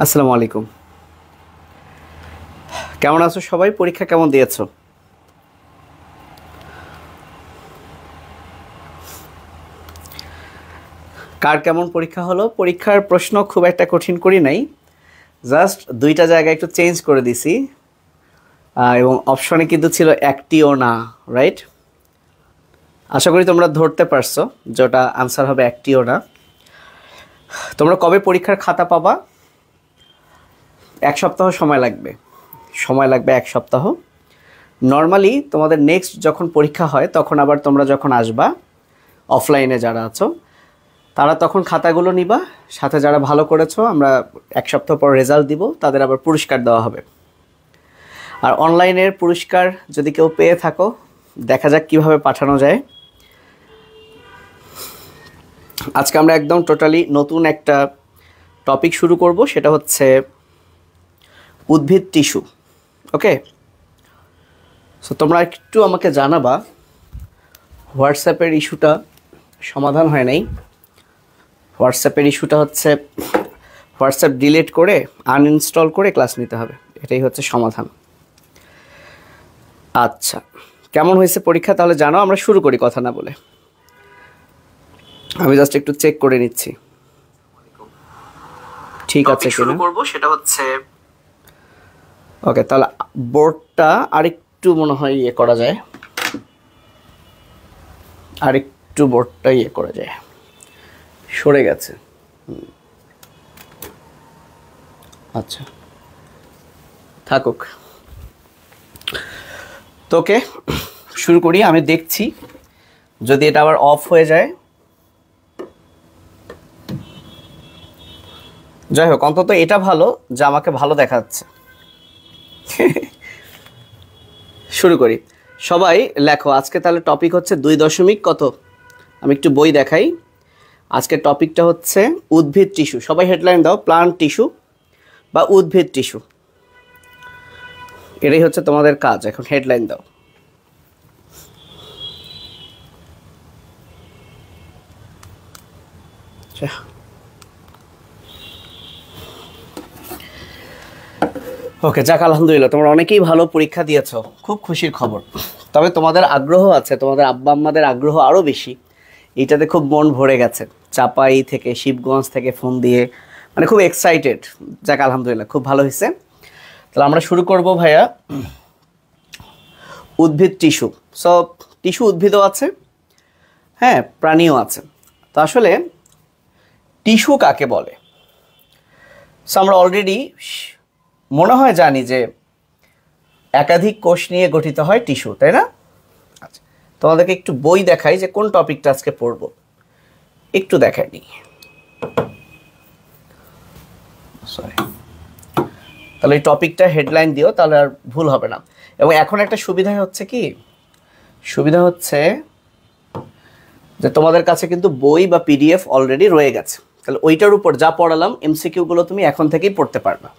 আসসালামু আলাইকুম। কেমন আছো সবাই? পরীক্ষা কেমন দিয়েছো? কার কেমন পরীক্ষা হলো? পরীক্ষার প্রশ্ন খুব একটা কঠিন করি নাই, জাস্ট দুইটা জায়গায় একটু চেঞ্জ করে দিছি। এবং অপশনে কিন্তু ছিল একটিও না, রাইট? আশা করি তোমরা ধরতে পারছো যেটা আনসার হবে একটিও না। তোমরা কবে পরীক্ষার খাতা পাবা? এক সপ্তাহ সময় লাগবে, এক সপ্তাহ। নর্মালি তোমাদের নেক্সট যখন পরীক্ষা হয় তখন আবার তোমরা যখন আসবা অফলাইনে যারা আছো তারা তখন খাতাগুলো নিবা, সাথে যারা ভালো করেছো আমরা এক সপ্তাহ পর রেজাল্ট দিব, তাদের আবার পুরস্কার দেওয়া হবে। আর অনলাইনের পুরস্কার যদি কেউ পেয়ে থাকো, দেখা যাক কিভাবে পাঠানো যায়। আজকে আমরা একদম টোটালি নতুন একটা টপিক শুরু করব, সেটা হচ্ছে উদ্ভিদ টিস্যু। ওকে, সো তোমরা একটু আমাকে জানাবা হোয়াটসঅ্যাপের ইস্যুটা সমাধান হয় নাই। হোয়াটসঅ্যাপের ইস্যুটা হচ্ছে হোয়াটসঅ্যাপ ডিলিট করে আনইনস্টল করে ক্লাস নিতে হবে, এটাই হচ্ছে সমাধান। আচ্ছা, কেমন হয়েছে পরীক্ষা তাহলে জানো। আমরা শুরু করি কথা না বলে। আমি জাস্ট একটু চেক করে নিচ্ছি ঠিক আছে কিনা। শুরু করব সেটা হচ্ছে ওকে, তাহলে বোর্ডটা আরেকটু মনে হয় ইয়ে করা যায়, আরেকটু বোর্ডটা ইয়ে করা যায়, সরে গেছে। আচ্ছা থাকুক। তোকে শুরু করি, আমি দেখছি যদি এটা আবার অফ হয়ে যায়। যাই হোক, অন্তত এটা ভালো যে আমাকে ভালো দেখাচ্ছে। শুরু করি। সবাই লেখো আজকে তাহলে টপিক হচ্ছে 2 কত, আমি একটু বই দেখাই। আজকের টপিকটা হচ্ছে উদ্ভিদ টিস্যু। সবাই হেডলাইন দাও, প্লান্ট টিস্যু বা উদ্ভিদ টিস্যু। এটাই হচ্ছে তোমাদের কাজ, এখন হেডলাইন দাও। ওকে, যাক আলহামদুলিল্লাহ, তোমরা অনেকেই ভালো পরীক্ষা দিয়েছো, খুব খুশির খবর। তবে তোমাদের আগ্রহ আছে, তোমাদের আব্বা আম্মাদের আগ্রহ আরও বেশি, এইটাতে খুব মন ভরে গেছে। চাপাই থেকে শিবগঞ্জ থেকে ফোন দিয়ে মানে খুব এক্সাইটেড। যাক আলহামদুলিল্লাহ, খুব ভালো হয়েছে। তাহলে আমরা শুরু করব ভাইয়া, উদ্ভিদ টিস্যু। সব টিস্যু উদ্ভিদও আছে, হ্যাঁ প্রাণীও আছে। তো আসলে টিস্যু কাকে বলে? সো আমরা অলরেডি মনে হয় জানি যে একাধিক কোষ নিয়ে গঠিত হয় টিস্যু, তাই না? আচ্ছা, তোমাদেরকে একটু বই দেখাই যে কোন টপিকটা আজকে পড়ব, একটু দেখাই নি। সরি, তাহলে এই টপিকটা হেডলাইন দিও, তাহলে আর ভুল হবে না। এবং এখন একটা সুবিধা হচ্ছে কি, সুবিধা হচ্ছে যে তোমাদের কাছে কিন্তু বই বা পিডিএফ অলরেডি রয়ে গেছে, তাহলে ওইটার উপর যা পড়ালাম এমসিকিউগুলো তুমি এখন থেকেই পড়তে পারবে।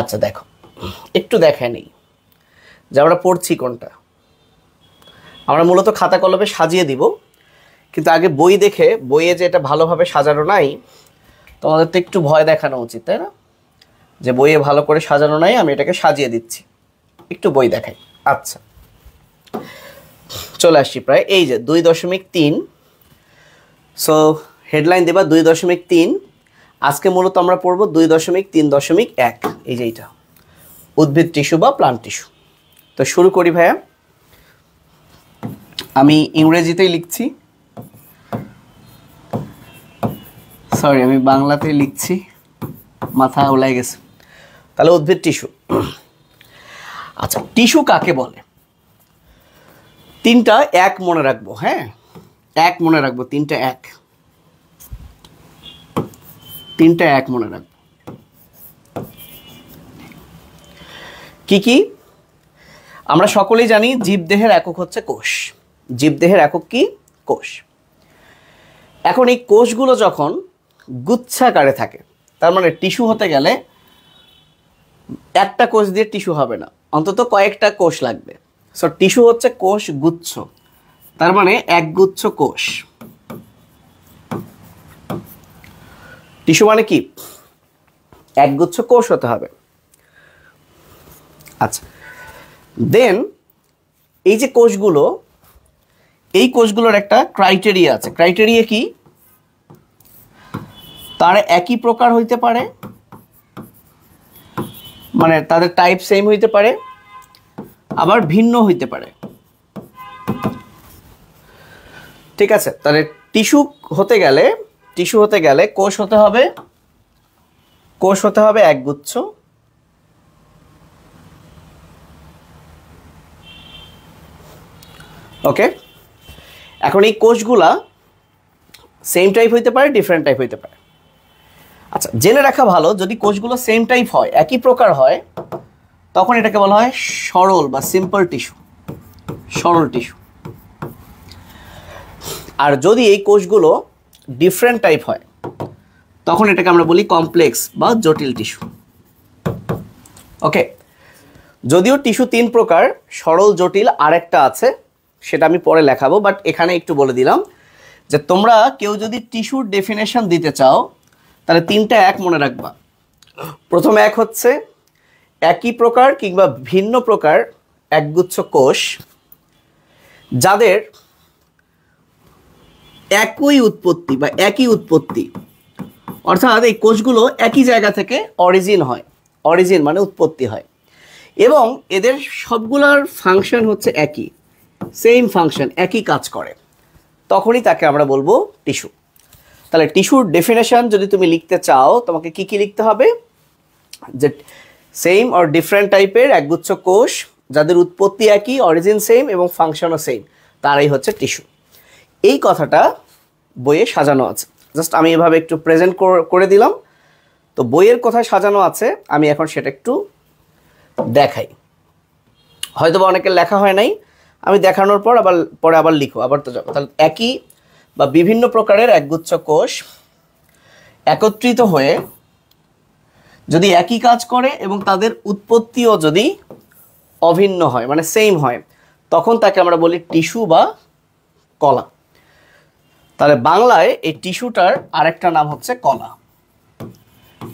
আচ্ছা দেখো, একটু দেখে নেই যে আমরা পড়ছি কোনটা। আমরা মূলত খাতা কলমে সাজিয়ে দিব, কিন্তু আগে বই দেখে বইয়ে যে এটা ভালোভাবে সাজানো নাই, তোমাদের তো একটু ভয় দেখানো উচিত, তাই না? যে বইয়ে ভালো করে সাজানো নাই, আমি এটাকে সাজিয়ে দিচ্ছি। একটু বই দেখাই। আচ্ছা, চলে আসছি প্রায়। এই যে 2.3। সো হেডলাইন দেবা 2.3। আজকে মূলত আমরা পড়বো 2.3.1। এই যে এইটা উদ্ভিদ টিস্যু বা প্লান্ট টিস্যু। তো শুরু করি ভাইয়া। আমি ইংরেজিতেই লিখছি, সরি আমি বাংলাতেই লিখছি, মাথা ওলাই গেছে। তাহলে উদ্ভিদ টিস্যু। আচ্ছা, টিস্যু কাকে বলে? তিনটা এক মনে রাখবো, হ্যাঁ এক মনে রাখবো, তিনটা এক মনে রাখবো। কি কি? আমরা সকলেই জানি জীবদেহের একক হচ্ছে কোষ। জীবদেহের একক কি? কোষ। এখন এই কোষগুলো যখন গুচ্ছাকারে থাকে, তার মানে টিস্যু হতে গেলে একটা কোষ দিয়ে টিস্যু হবে না, অন্তত কয়েকটা কোষ লাগবে। সো টিস্যু হচ্ছে কোষ গুচ্ছ, তার মানে একগুচ্ছ কোষ। টিস্যু মানে কি? একগুচ্ছ কোষ হতে হবে। আচ্ছা, দেন এই যে কোষগুলো, এই কোষগুলোর একটা ক্রাইটেরিয়া আছে। ক্রাইটেরিয়া কি? তারা একই প্রকার হইতে পারে, মানে তাদের টাইপ সেম হইতে পারে, আবার ভিন্ন হইতে পারে। ঠিক আছে, তাহলে টিস্যু হতে গেলে কোষ হতে হবে একগুচ্ছ। ওকে, এখন এই কোষগুলা সেম টাইপ হইতে পারে, ডিফারেন্ট টাইপ হইতে পারে। আচ্ছা, জেনে রাখা ভালো, যদি কোষগুলো সেম টাইপ হয়, একই প্রকার হয়, তখন এটাকে বলা হয় সরল বা সিম্পল টিস্যু, সরল টিস্যু। আর যদি এই কোষগুলো ডিফারেন্ট টাইপ হয়, তখন এটাকে আমরা বলি কমপ্লেক্স বা জটিল টিস্যু। ওকে, যদিও টিস্যু 3 প্রকার, সরল, জটিল, আরেকটা আছে, সেটা আমি পরে লেখাবো, বাট এখানে একটু বলে দিলাম যে তোমরা কেউ যদি টিস্যুর ডেফিনেশন দিতে চাও, তাহলে 3টা এক মনে রাখবা। প্রথম এক হচ্ছে একই প্রকার কিংবা ভিন্ন প্রকার একগুচ্ছ কোষ, যাদের একই উৎপত্তি, অর্থাৎ এই কোষগুলো একই জায়গা থেকে অরিজিন মানে উৎপত্তি হয়, এবং এদের সবগুলোর ফাংশন হচ্ছে একই, সেম ফাংশন, একই কাজ করে, তখনই তাকে আমরা বলবো টিস্যু। তাহলে টিস্যুর ডেফিনেশন যদি তুমি লিখতে চাও, তোমাকে কি কি লিখতে হবে? যে সেম অর ডিফারেন্ট টাইপের একগুচ্ছ কোষ, যাদের উৎপত্তি একই, অরিজিন সেম এবং ফাংশনও সেম, তারাই হচ্ছে টিস্যু। এই কথাটা বইয়ে সাজানো আছে, জাস্ট আমি এভাবে একটু প্রেজেন্ট করে দিলাম। তো বইয়ের কথায় সাজানো আছে, আমি এখন সেটা একটু দেখাই। হয়তো বা অনেকের লেখা হয় নাই, আমি দেখানোর পর পরে আবার লিখো, আবার তো যাবো। তাহলে একই বা বিভিন্ন প্রকারের একগুচ্ছ কোষ একত্রিত হয়ে যদি একই কাজ করে এবং তাদের উৎপত্তিও যদি অভিন্ন হয়, মানে সেম হয়, তখন তাকে আমরা বলি টিস্যু বা কলা। তাহলে বাংলায় এই টিস্যুটার আরেকটা নাম হচ্ছে কলা,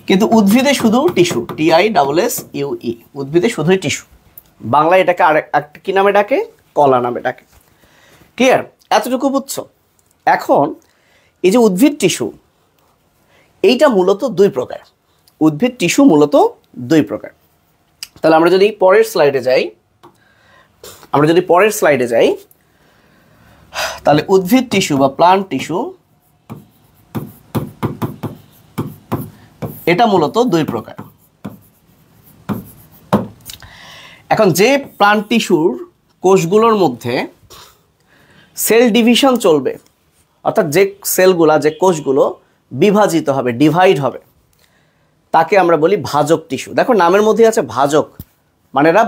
কিন্তু উদ্ভিদে শুধু টিস্যু, TISSUE, উদ্ভিদে শুধুই টিস্যু। বাংলায় এটাকে আরেকটা কি নামে ডাকে? কলা নামে ডাকে। ক্লিয়ার? এতটুকু বুঝছো? এখন এই যে উদ্ভিদ টিস্যু, এইটা মূলত 2 প্রকার। উদ্ভিদ টিস্যু মূলত 2 প্রকার। তাহলে আমরা যদি পরের স্লাইডে যাই, তাহলে উদ্ভিদ টিস্যু বা প্লান্ট টিস্যু, এটা মূলত 2 প্রকার। এখন যে প্লান্ট টিস্যুর কোষগুলোর মধ্যে সেল ডিভিশন চলবে, অর্থাৎ যে কোষগুলো বিভাজিত হবে, ডিভাইড হবে, তাকে আমরা বলি ভাজক টিস্যু। দেখো নামের মধ্যে আছে ভাজক, মানে এরা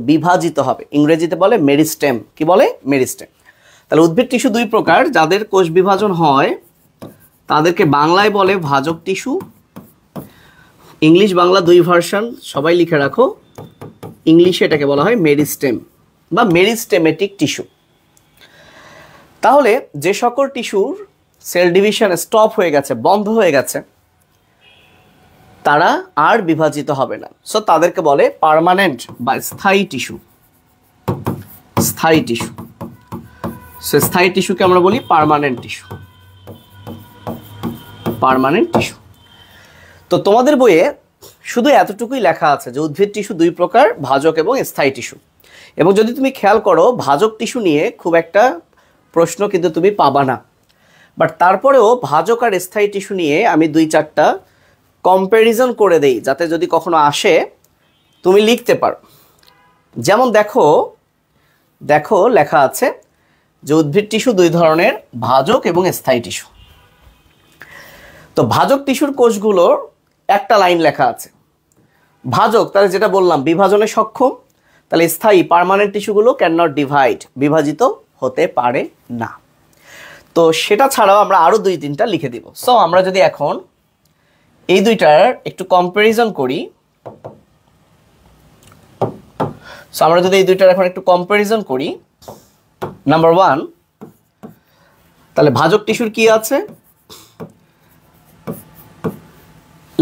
বিভাজিত হবে। ইংরেজিতে বলে মেরিস্টেম। কি বলে? মেরিস্টেম। তাহলে উদ্ভিদ টিস্যু 2 প্রকার, যাদের কোষ বিভাজন হয় তাদেরকে বাংলায় বলে ভাজক টিস্যু। ইংলিশ বাংলা 2 ভার্সন সবাই লিখে রাখো। ইংলিশে এটাকে বলা হয় মেরিস্টেম বা মেরিস্টেমেটিক টিস্যু। তাহলে যে সকল টিস্যুর সেল ডিভিশন স্টপ হয়ে গেছে, বন্ধ হয়ে গেছে, তারা আর বিভাজিত হবে না, সো তাদেরকে বলে পার্মানেন্ট বা স্থায়ী টিস্যু। স্থায়ী টিস্যুকে আমরা বলি পার্মানেন্ট টিস্যু। তো তোমাদের বইয়ে শুধু এতটুকুই লেখা আছে যে উদ্ভিদ টিস্যু 2 প্রকার, ভাজক এবং স্থায়ী টিস্যু। এবং যদি তুমি খেয়াল করো, ভাজক টিস্যু নিয়ে খুব একটা প্রশ্ন কিন্তু তুমি পাবা না, বাট তারপরেও ভাজক আর স্থায়ী টিস্যু নিয়ে আমি 2-4টা কম্প্যারিজন করে দেই, যাতে যদি কখনো আসে তুমি লিখতে পারো। যেমন দেখো লেখা আছে যে উদ্ভিদ টিস্যু 2 ধরনের, ভাজক এবং স্থায়ী টিস্যু। তো ভাজক টিস্যুর কোষগুলোর একটা লাইন লেখা আছে ভাজক, তাহলে যেটা বললাম বিভাজনে সক্ষম। তাহলে স্থায়ী পার্মানেন্ট টিস্যুগুলো ক্যান নট ডিভাইড, বিভাজিত হতে পারে না। তো সেটা ছাড়াও আমরা আরও 2-3টা লিখে দিব। সো আমরা যদি এখন এই 2টার একটু কম্প্যারিজন করি, নাম্বার 1, তাহলে ভাজক টিস্যুর কি আছে?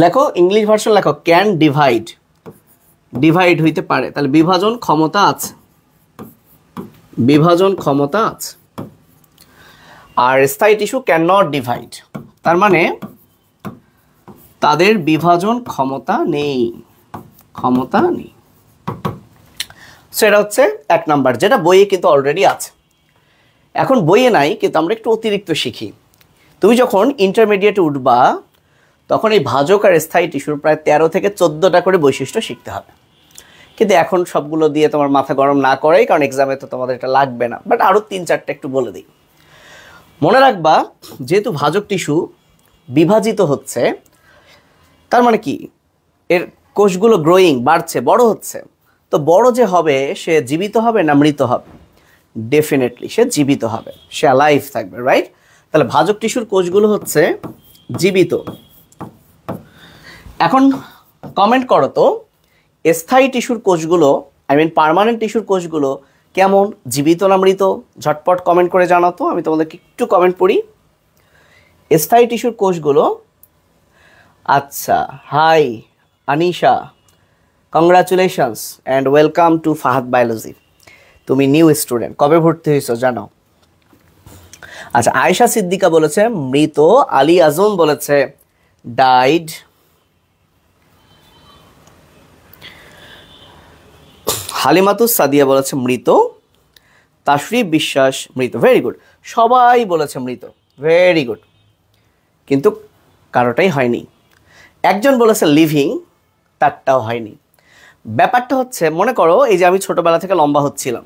লেখো ইংলিশ ভার্সন লেখো ক্যান ডিভাইড, ডিভাইড হইতে পারে, তাহলে বিভাজন ক্ষমতা আছে, বিভাজন ক্ষমতা আছে। আর স্থায়ী টিস্যু ক্যান নট ডিভাইড, তার মানে তাদের বিভাজন ক্ষমতা নেই, ক্ষমতা নেই। সেটা হচ্ছে 1 নাম্বার, যেটা বইয়ে কিন্তু অলরেডি আছে। এখন বইয়ে নাই কিন্তু আমরা একটু অতিরিক্ত শিখি। তুমি যখন ইন্টারমিডিয়েটে উঠবা তখন এই ভাজক আর স্থায়ী টিস্যুর প্রায় 13 থেকে 14টা করে বৈশিষ্ট্য শিখতে হবে, কিন্তু এখন সবগুলো দিয়ে তোমার মাথা গরম না করাই, কারণ এক্সামে তো তোমাদের এটা লাগবে না, বাট আরও 3-4টা একটু বলে দিই। মনে রাখবা যেহেতু ভাজক টিস্যু বিভাজিত হচ্ছে, তার মানে কি এর কোষগুলো গ্রোয়িং, বাড়ছে, বড় হচ্ছে, তো বড় যে হবে সে জীবিত হবে না মৃত হবে? ডেফিনেটলি সে জীবিত হবে, সে অ্যালাইভ থাকবে, রাইট? তাহলে ভাজক টিস্যুর কোষগুলো হচ্ছে জীবিত। এখন কমেন্ট করো তো স্থায়ী টিস্যুর কোষগুলো, আই মিন পার্মানেন্ট টিস্যুর কোষগুলো কেমন, জীবিত না মৃত? ঝটপট কমেন্ট করে জানাও তো, আমি তোমাদেরকে একটু কমেন্ট পড়ি। স্থায়ী টিস্যুর কোষগুলো, আচ্ছা, hi Anisha, congratulations and welcome to Fahad biology. তুমি নিউ স্টুডেন্ট, কবে ভর্তি হয়েছো জানো? আচ্ছা, আয়েশা সিদ্দিকা বলেছে মৃত, আলী আজম বলেছে ডাইড, হালিমাতুস সাদিয়া বলেছে মৃত, তাশরিফ বিশ্বাস মৃত, ভেরি গুড, সবাই বলেছে মৃত, ভেরি গুড, কিন্তু কারোটাই হয়নি। একজন বলেছে লিভিং, তারটাও হয়নি। ব্যাপারটা হচ্ছে, মনে করো এই যে আমি ছোটবেলা থেকে লম্বা হচ্ছিলাম,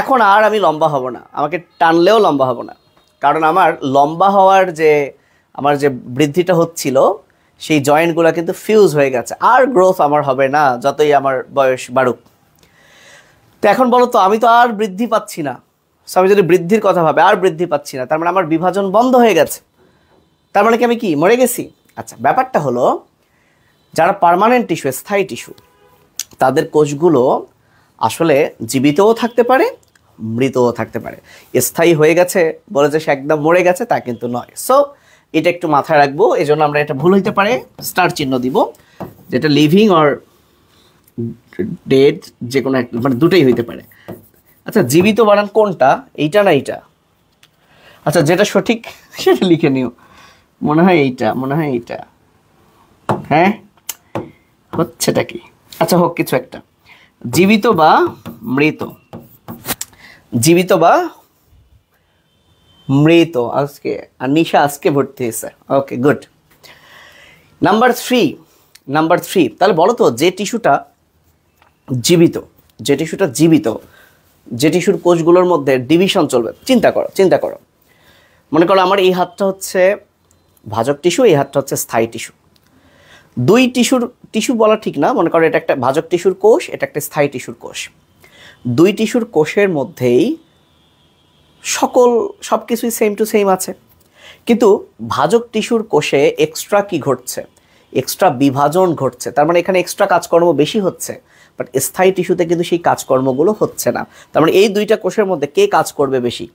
এখন আর আমি লম্বা হব না, আমাকে টানলেও লম্বা হব না, কারণ আমার লম্বা হওয়ার যে আমার যে বৃদ্ধিটা হচ্ছিল সেই জয়েন্টগুলো কিন্তু ফিউজ হয়ে গেছে, আর গ্রোথ আমার হবে না যতই আমার বয়স বাড়ুক। তো এখন বলো তো, আমি তো আর বৃদ্ধি পাচ্ছি না, সো আমি যদি বৃদ্ধির কথা ভাবে আর বৃদ্ধি পাচ্ছি না, তার মানে আমার বিভাজন বন্ধ হয়ে গেছে, তার মানে কি আমি কি মরে গেছি? আচ্ছা, ব্যাপারটা হলো যারা পার্মানেন্ট টিস্যু, স্থায়ী টিস্যু, তাদের কোষগুলো আসলে জীবিতও থাকতে পারে, মৃতও থাকতে পারে। স্থায়ী হয়ে গেছে বলে যে সে একদম মরে গেছে তা কিন্তু নয়। সো এটা একটু মাথায় রাখবো, এই জন্য আমরা এটা ভুল হইতে পারে স্টার চিহ্ন দিব, যেটা লিভিং অর ডেড যে কোনো একটা, মানে দুটোই হইতে পারে। আচ্ছা, জীবিত বানান কোনটা, এইটা না এইটা? আচ্ছা, যেটা সঠিক সেটা লিখে নিও, মনে হয় এইটা, মনে হয় এইটা, হ্যাঁ হচ্ছেটা কি? আচ্ছা হোক, কিছু একটা, জীবিত বা মৃত, জীবিত বা মৃত। আজকে আর নিশা আজকে ভর্তি হয়েছে, ওকে গুড। নাম্বার থ্রি, তাহলে বলো তো যে টিস্যুটা জীবিত, যে টিস্যুটা জীবিত, যে টিস্যুর কোষগুলোর মধ্যে ডিভিশন চলবে, চিন্তা করো, মনে করো আমার এই হাতটা হচ্ছে ভাজক টিস্যু, এই হাতটা হচ্ছে স্থায়ী টিস্যু। দুই টিস্যু বলা ঠিক না, মনে করো এটা একটা ভাজক টিস্যুর কোষ, এটা একটা স্থায়ী টিস্যুর কোষ। দুই টিস্যুর কোষের মধ্যেই সব কিছুই সেম টু সেম আছে, কিন্তু ভাজক টিস্যুর কোষে এক্সট্রা কি ঘটছে, এক্সট্রা বিভাজন ঘটছে, তার মানে এখানে এক্সট্রা কাজকর্ম বেশি হচ্ছে, বাট স্থায়ী টিস্যুতে কিন্তু সেই কাজকর্মগুলো হচ্ছে না। তার মানে এই দুইটা কোষের মধ্যে কে কাজ করবে বেশি?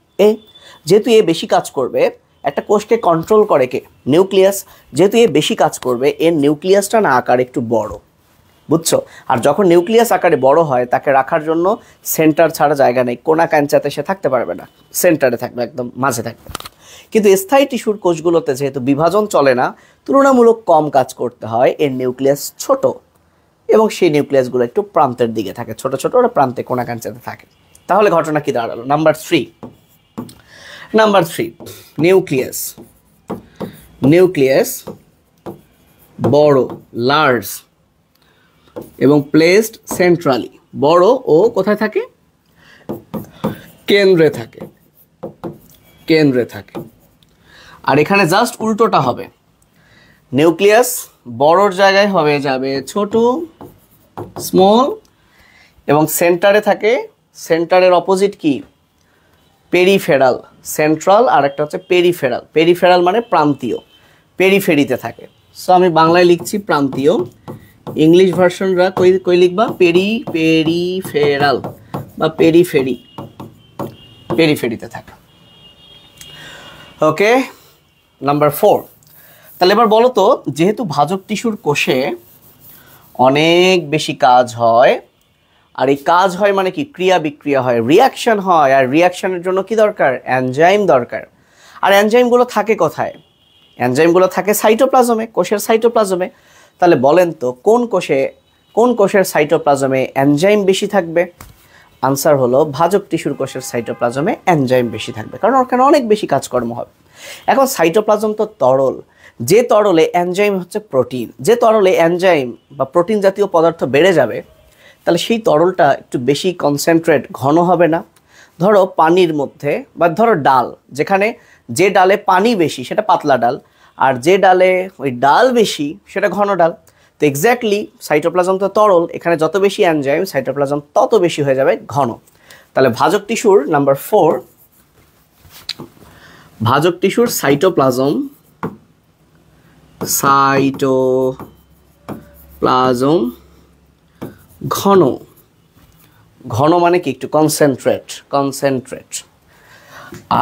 যেহেতু এ বেশি কাজ করবে, একটা কোষকে কন্ট্রোল করে কে? নিউক্লিয়াস। যেহেতু এ বেশি কাজ করবে, এর নিউক্লিয়াসটা না আকার একটু বড়, বুঝছো? আর যখন নিউক্লিয়াস আকারে বড় হয়, তাকে রাখার জন্য সেন্টার ছাড়া জায়গা নেই, কোনা কাঞ্চাতে সে থাকতে পারবে না, সেন্টারে থাকবে, একদম মাঝে থাকবে। কিন্তু স্থায়ী টিস্যুর কোষগুলোতে যেহেতু বিভাজন চলে না, তুলনামূলক কম কাজ করতে হয়, এর নিউক্লিয়াস ছোট, এবং সেই নিউক্লিয়াসগুলো একটু প্রান্তের দিকে থাকে, ছোট ছোট, ওরা প্রান্তে কোনা কাঞ্চাতে থাকে। তাহলে ঘটনা কি দাঁড়ালো? নাম্বার থ্রি, নিউক্লিয়াস বড়, লার্জ, এবং প্লেসড সেন্ট্রালি, বড় ও কোথায় থাকে? কেন্দ্রে থাকে। আর এখানে জাস্ট উল্টোটা হবে, নিউক্লিয়াস বড়র জায়গায় হবে যাবে ছোট, স্মল, এবং সেন্টারে থাকে, সেন্টারের অপোজিট কি? পেরিফেরাল। সেন্ট্রাল আর একটা হচ্ছে পেরিফেরাল মানে প্রান্তীয়, পেরিফেরিতে থাকে। সো আমি বাংলায় লিখছি প্রান্তীয়, ইংলিশ ভার্সনরা কই লিখবা? পেরিফেরাল বা পেরিফেরিতে থাকে। ওকে, নাম্বার 4, তাহলে এবার বলো তো, যেহেতু ভাজক টিস্যুর কোষে অনেক বেশি কাজ হয়, আর এই কাজ হয় মানে কি, ক্রিয়া বিক্রিয়া হয়, রিয়াকশন হয়, আর রিয়াকশনের জন্য কি দরকার, এনজাইম দরকার। আর এনজাইমগুলো থাকে কোথায়, এনজাইমগুলো থাকে সাইটোপ্লাজমে, কোষের সাইটোপ্লাজমে। তাহলে বলেন তো কোন কোষের সাইটোপ্লাজমে এনজাইম বেশি থাকবে? আনসার হলো ভাজক টিস্যুর কোষের সাইটোপ্লাজমে এনজাইম বেশি থাকবে, কারণ ওখানে অনেক বেশি কাজকর্ম হবে। এখন সাইটোপ্লাজম তো তরল, যে তরলে এনজাইম হচ্ছে প্রোটিন, যে তরলে এনজাইম বা প্রোটিন জাতীয় পদার্থ বেড়ে যাবে, তাহলে সেই তরলটা একটু বেশি কনসেন্ট্রেট, ঘন হবে না? ধরো পানির মধ্যে, বা ধরো ডাল, যেখানে যে ডালে পানি বেশি সেটা পাতলা ডাল, আর যে ডালে ওই ডাল বেশি সেটা ঘন ডাল। তো এক্স্যাক্টলি সাইটোপ্লাজম তো তরল, এখানে যত বেশি এনজাইম সাইটোপ্লাজম তত বেশি হয়ে যাবে ঘন। তাহলে ভাজক টিস্যুর নাম্বার 4, ভাজক টিস্যুর সাইটোপ্লাজম ঘন। ঘন মানে কি, একটু কনসেন্ট্রেট।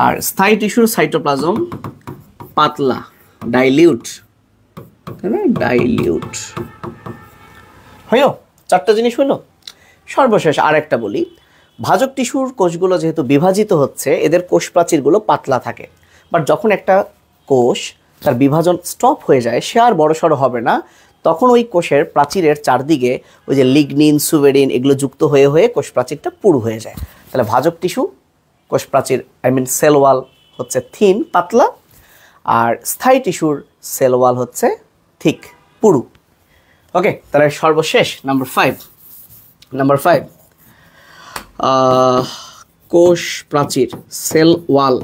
আর স্থায়ী টিস্যুর সাইটোপ্লাজম পাতলা, ডাইলিউট, তাই না, ডাইলিউট। হইল, 4টা জিনিস হইল। সর্বশেষ আর একটা বলি, ভাজক টিস্যুর কোষগুলো যেহেতু বিভাজিত হচ্ছে, এদের কোষ প্রাচীরগুলো পাতলা থাকে। বাট যখন একটা কোষ তার বিভাজন স্টপ হয়ে যায়, সে আর বড়সড় হবে না, তখন ওই কোষের প্রাচীরের চারদিকে ওই যে লিগনিন, সুভেরিন এগুলো যুক্ত হয়ে হয়ে কোষ প্রাচীরটা পুরু হয়ে যায়। তাহলে ভাজক টিস্যু কোষ প্রাচীর, সেল ওয়াল হচ্ছে থিন, পাতলা, আর স্থায়ী টিস্যুর সেল ওয়াল হচ্ছে থিক, পুরু। ওকে, তাহলে সর্বশেষ নাম্বার 5, কোষ প্রাচীর, সেল ওয়াল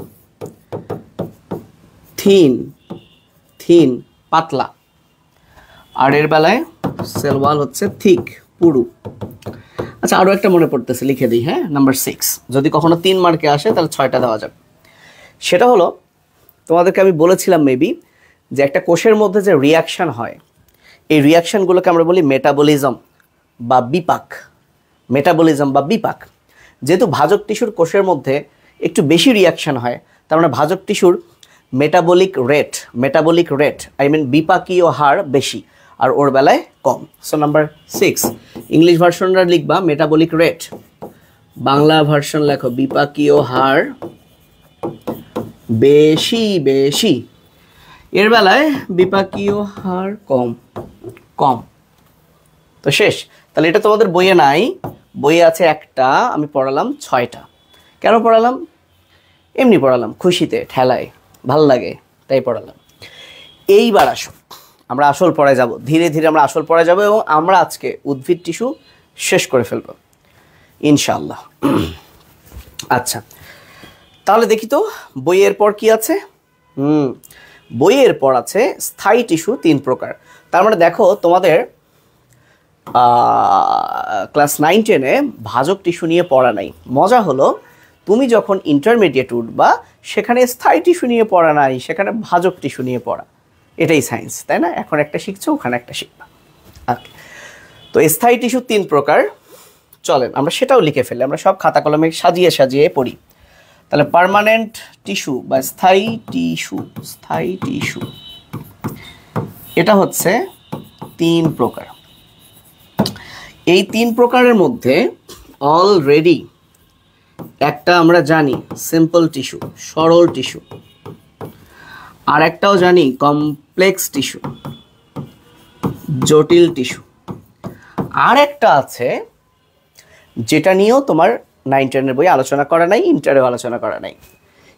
থিন, পাতলা, আর এর বেলায় সেল ওয়াল হচ্ছে থিক, পুরু। আচ্ছা, আরও একটা মনে পড়তেছে, লিখে দিই, হ্যাঁ, নাম্বার 6, যদি কখনো 3 মার্কে আসে তাহলে 6টা দেওয়া যাবে। সেটা হলো, তোমাদেরকে আমি বলেছিলাম মেবি, যে একটা কোষের মধ্যে যে রিয়াকশান হয়, এই রিয়াকশানগুলোকে আমরা বলি মেটাবলিজম বা বিপাক। যেহেতু ভাজক টিস্যুর কোষের মধ্যে একটু বেশি রিয়াকশান হয়, তার মানে ভাজক টিস্যুর মেটাবলিক রেট বিপাকীয় হার বেশি, আর ওর বেলায় কম। সো নাম্বার 6, ইংলিশ ভার্সনটা লিখবা মেটাবলিক রেট, বাংলা ভার্সন লেখো বিপাকীয় হার বেশি, এর বেলায় বিপাকীয় হার কম। তো শেষ। তাহলে এটা তোমাদের বইয়ে নাই, বইয়ে আছে একটা, আমি পড়ালাম 6টা। কেন পড়ালাম? এমনি পড়ালাম, খুশিতে, ঠেলায়, ভাল লাগে তাই পড়ালাম। এইবার আসো, আমরা আসল পড়ায় যাব, ধীরে ধীরে আমরা আসল পড়ায় যাব, এবং আমরা আজকে উদ্ভিদ টিস্যু শেষ করে ফেলব ইনশাআল্লাহ। আচ্ছা, তাহলে দেখি তো বইয়ের পর কি আছে। বইয়ের পর আছে স্থায়ী টিস্যু 3 প্রকার। তার মানে দেখো, তোমাদের ক্লাস 9-10-এ ভাজক টিস্যু নিয়ে পড়া নাই। মজা হলো, তুমি যখন ইন্টারমিডিয়েট উঠবা, সেখানে স্থায়ী টিস্যু নিয়ে পড়া নাই, সেখানে ভাজক টিস্যু নিয়ে পড়া। এটাই সায়েন্স, তাই না? এখন একটা শিখছো, ওখানে একটা শিখবা। ওকে, তো স্থায়ী টিস্যু 3 প্রকার। চলেন আমরা সেটাও লিখে ফেলি, আমরা সব খাতা কলমে সাজিয়ে পড়ি। তাহলে পার্মানেন্ট টিস্যু বা স্থায়ী টিস্যু এটা হচ্ছে 3 প্রকার। এই 3 প্রকারের মধ্যে অলরেডি একটা আমরা জানি সিম্পল টিস্যু, সরল টিস্যু, আর একটাও জানি কমপ্লেক্স টিস্যু, জটিল টিস্যু। আর একটা আছে যেটা নিয়েও তোমার 9-10-এর বই আলোচনা করা নাই, ইন্টারেও আলোচনা করা নাই।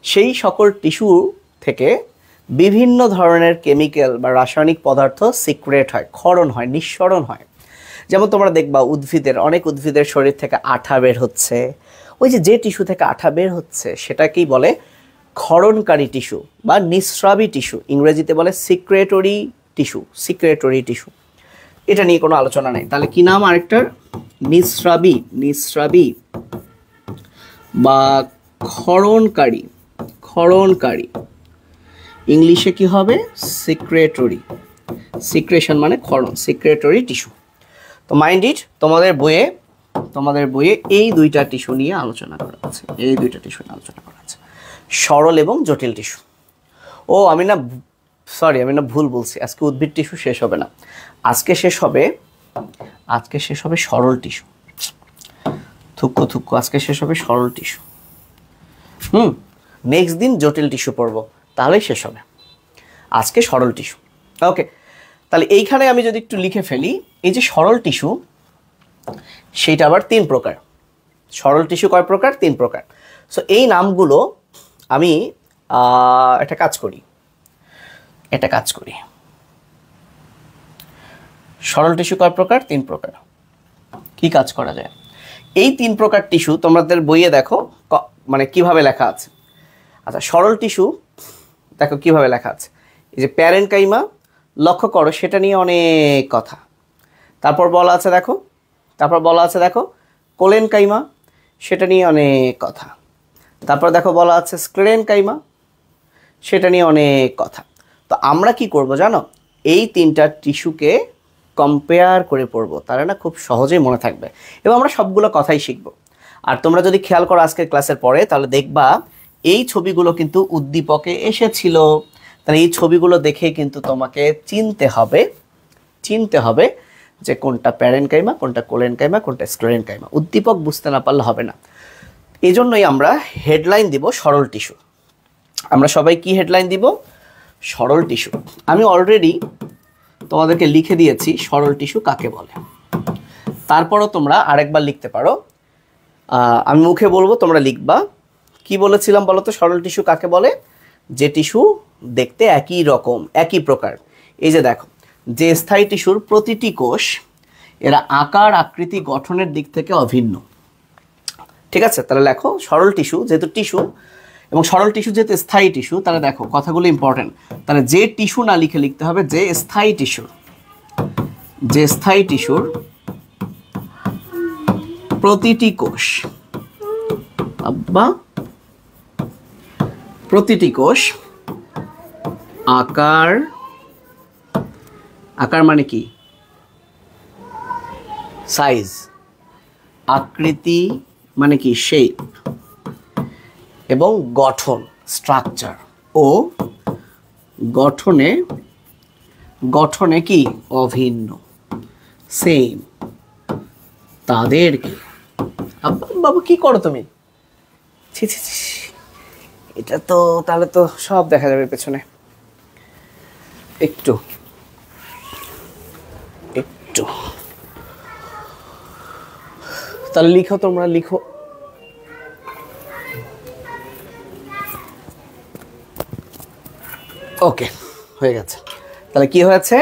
সেই সকল টিস্যু থেকে বিভিন্ন ধরনের কেমিক্যাল বা রাসায়নিক পদার্থ সিক্রেট হয়, ক্ষরণ হয়, নিঃসরণ হয়। যেমন তোমরা দেখবা অনেক উদ্ভিদের শরীর থেকে আঠা বের হচ্ছে। ওই যে টিস্যু থেকে আঠা বের হচ্ছে সেটাকেই বলে ক্ষরণকারী টিস্যু বা নিঃস্রাবী টিস্যু, ইংরেজিতে বলে সিক্রেটরি টিস্যু। এটা নিয়ে কোনো আলোচনা নেই। তাহলে কি নাম আরেকটার? নিঃস্রাবী বা ক্ষরণকারী। ইংলিশে কি হবে? সিক্রেশন মানে ক্ষরণ, সিক্রেটরি টিস্যু। তো মাইন্ড ইট, তোমাদের বইয়ে এই 2টা টিস্যু নিয়ে আলোচনা করা আছে, সরল এবং জটিল টিস্যু। ও আমি না সরি আমি না ভুল বলছি, আজকে উদ্ভিদ টিস্যু শেষ হবে না, আজকে শেষ হবে সরল টিস্যু। থুক্কু আজকে শেষ হবে সরল টিস্যু। নেক্সট দিন জটিল টিস্যু পড়ব, তাহলেই শেষ হবে। আজকে সরল টিস্যু। ওকে, তাহলে এইখানে আমি যদি একটু লিখে ফেলি, এই যে সরল টিস্যু সেইটা আবার 3 প্রকার। সরল টিস্যু কয় প্রকার? 3 প্রকার। সো এই নামগুলো আমি একটা কাজ করি। সরল টিস্যু কয় প্রকার? 3 প্রকার। কি কাজ করা যায়? এই 3 প্রকার টিস্যু তোমাদের বইয়ে দেখো মানে কিভাবে লেখা আছে। আচ্ছা, সরল টিস্যু দেখো কিভাবে লেখা আছে। এই যে প্যারেনকাইমা, লক্ষ্য করো সেটা নিয়ে অনেক কথা। তারপর বলা আছে দেখো কোলেনকাইমা, সেটা নিয়ে অনেক কথা। তারপর দেখো বলা আছে স্ক্লেরেনকাইমা, সেটা নিয়ে অনেক কথা। তো আমরা কি করব জানো? এই 3টা টিস্যুকে কম্পেয়ার করে পড়বো, তাহলে না খুব সহজেই মনে থাকবে এবং আমরা সবগুলো কথাই শিখব। আর তোমরা যদি খেয়াল করো আজকের ক্লাসের পরে, তাহলে দেখবা এই ছবিগুলো কিন্তু উদ্দীপকে এসেছিল। তাহলে এই ছবিগুলো দেখে কিন্তু তোমাকে চিনতে হবে যে কোনটা প্যারেনকাইমা, কোনটা কোলেনকাইমা, কোনটা স্ক্লেরেনকাইমা। উদ্দীপক বুঝতে না পারলে হবে না। এই জন্যই আমরা হেডলাইন দিব সরল টিস্যু। আমরা সবাই কি হেডলাইন দিব? সরল টিস্যু। আমি অলরেডি তোমাদেরকে লিখে দিয়েছি সরল টিস্যু কাকে বলে। তারপরও তোমরা আরেকবার লিখতে পারো, আমি মুখে বলবো, তোমরা লিখবা। কি বলেছিলাম বলো তো সরল টিস্যু কাকে বলে? যে টিস্যু দেখতে একই রকম, একই প্রকার। এই যে দেখো, যে স্থায়ী টিস্যুর প্রতিটি কোষ এরা আকার, আকৃতি, গঠনের দিক থেকে অভিন্ন। ঠিক আছে, তাহলে লেখো সরল টিস্যু যেহেতু টিস্যু, এবং সরল টিস্যু যেহেতু স্থায়ী টিস্যু, তাহলে দেখো কথাগুলো ইম্পর্টেন্ট। তাহলে যে টিস্যু না লিখে লিখতে হবে যে স্থায়ী টিস্যুর প্রতিটি কোষ আকার মানে কি? সাইজ। আকৃতি মানে কি? শেপ। এবং গঠন, স্ট্রাকচার। ও গঠনে কি? অভিন্ন, সেম। তাদেরকে বাবু কি করো তুমি? ছি, এটা তো তাহলে তো সব দেখা যাবে পেছনে। একটু তাহলে লিখো, তোমরা লিখো। ওকে, হয়ে গেছে। তাহলে কি হয়েছে?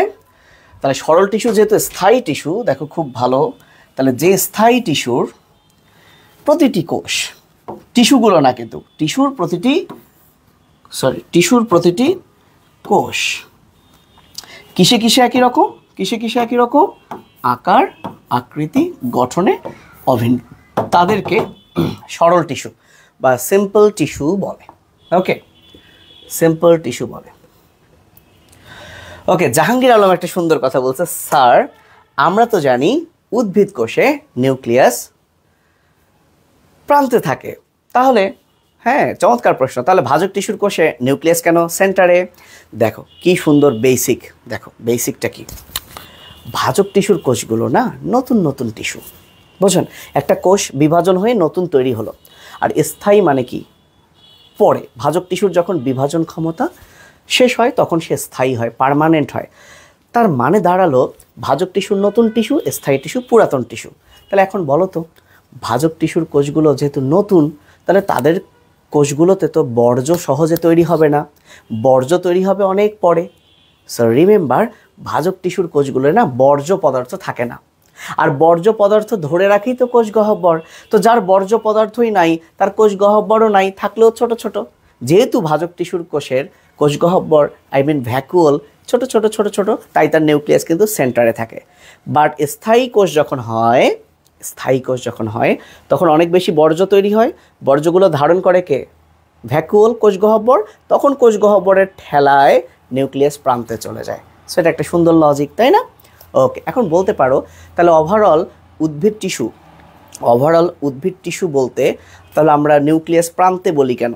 তাহলে সরল টিস্যু যেহেতু স্থায়ী টিস্যু, দেখো খুব ভালো। তাহলে যে স্থায়ী টিস্যুর প্রতিটি কোষ, টিস্যুগুলো না কিন্তু, টিস্যুর প্রতিটি কোষ কিসে একই রকম? আকার, আকৃতি, গঠনে অভিন্ন। তাদেরকে সরল টিস্যু বা সিম্পল টিস্যু বলে। ওকে, সিম্পল টিস্যু বলে। ওকে, জাহাঙ্গীর আলম একটা সুন্দর কথা বলছে, স্যার আমরা তো জানি উদ্ভিদ কোষে নিউক্লিয়াস প্রান্তে থাকে, তাহলে হ্যাঁ চমৎকার প্রশ্ন। তাহলে ভাজক টিস্যুর কোষে নিউক্লিয়াস কেন সেন্টারে? দেখো কি সুন্দর বেসিক। দেখো বেসিকটা কি? ভাজক টিস্যুর কোষগুলো না নতুন টিস্যু, বুঝুন। একটা কোষ বিভাজন হয়ে নতুন তৈরি হলো। আর স্থায়ী মানে কি? পরে ভাজক টিস্যুর যখন বিভাজন ক্ষমতা শেষ হয় তখন সে স্থায়ী হয়, পার্মানেন্ট হয়। তার মানে দাঁড়ালো ভাজক টিস্যুর নতুন টিস্যু, স্থায়ী টিস্যু পুরাতন টিস্যু। তাহলে এখন বলো তো, ভাজক টিস্যুর কোষগুলো যেহেতু নতুন, তাহলে তাদের কোষগুলোতে তো বর্জ্য সহজে তৈরি হবে না, বর্জ্য তৈরি হবে অনেক পরে। সো রিমেম্বার, ভাজক টিস্যুর কোষগুলো না বর্জ্য পদার্থ থাকে না। আর বর্জ্য পদার্থ ধরে রাখেই তো কোষ গহ্বর। তো যার বর্জ্য পদার্থই নাই তার কোষ গহ্বরও নাই, থাকলেও ছোট। যেহেতু ভাজক টিস্যুর কোষের কোষ গহ্বর ভ্যাকুয়াল, ছোট, তাই তার নিউক্লিয়াস কিন্তু সেন্টারে থাকে। বাট স্থায়ী কোষ যখন হয় তখন অনেক বেশি বর্জ্য তৈরি হয়। বর্জ্যগুলো ধারণ করে কে? ভ্যাকুয়াল কোষ গহ্বর। তখন কোষ গহ্বরের ঠেলায় নিউক্লিয়াস প্রান্তে চলে যায়। সেটা একটা সুন্দর লজিক, তাই না? ওকে, এখন বলতে পারো তাহলে ওভারঅল উদ্ভিদ টিস্যু বলতে তাহলে আমরা নিউক্লিয়াস প্রান্তে বলি কেন?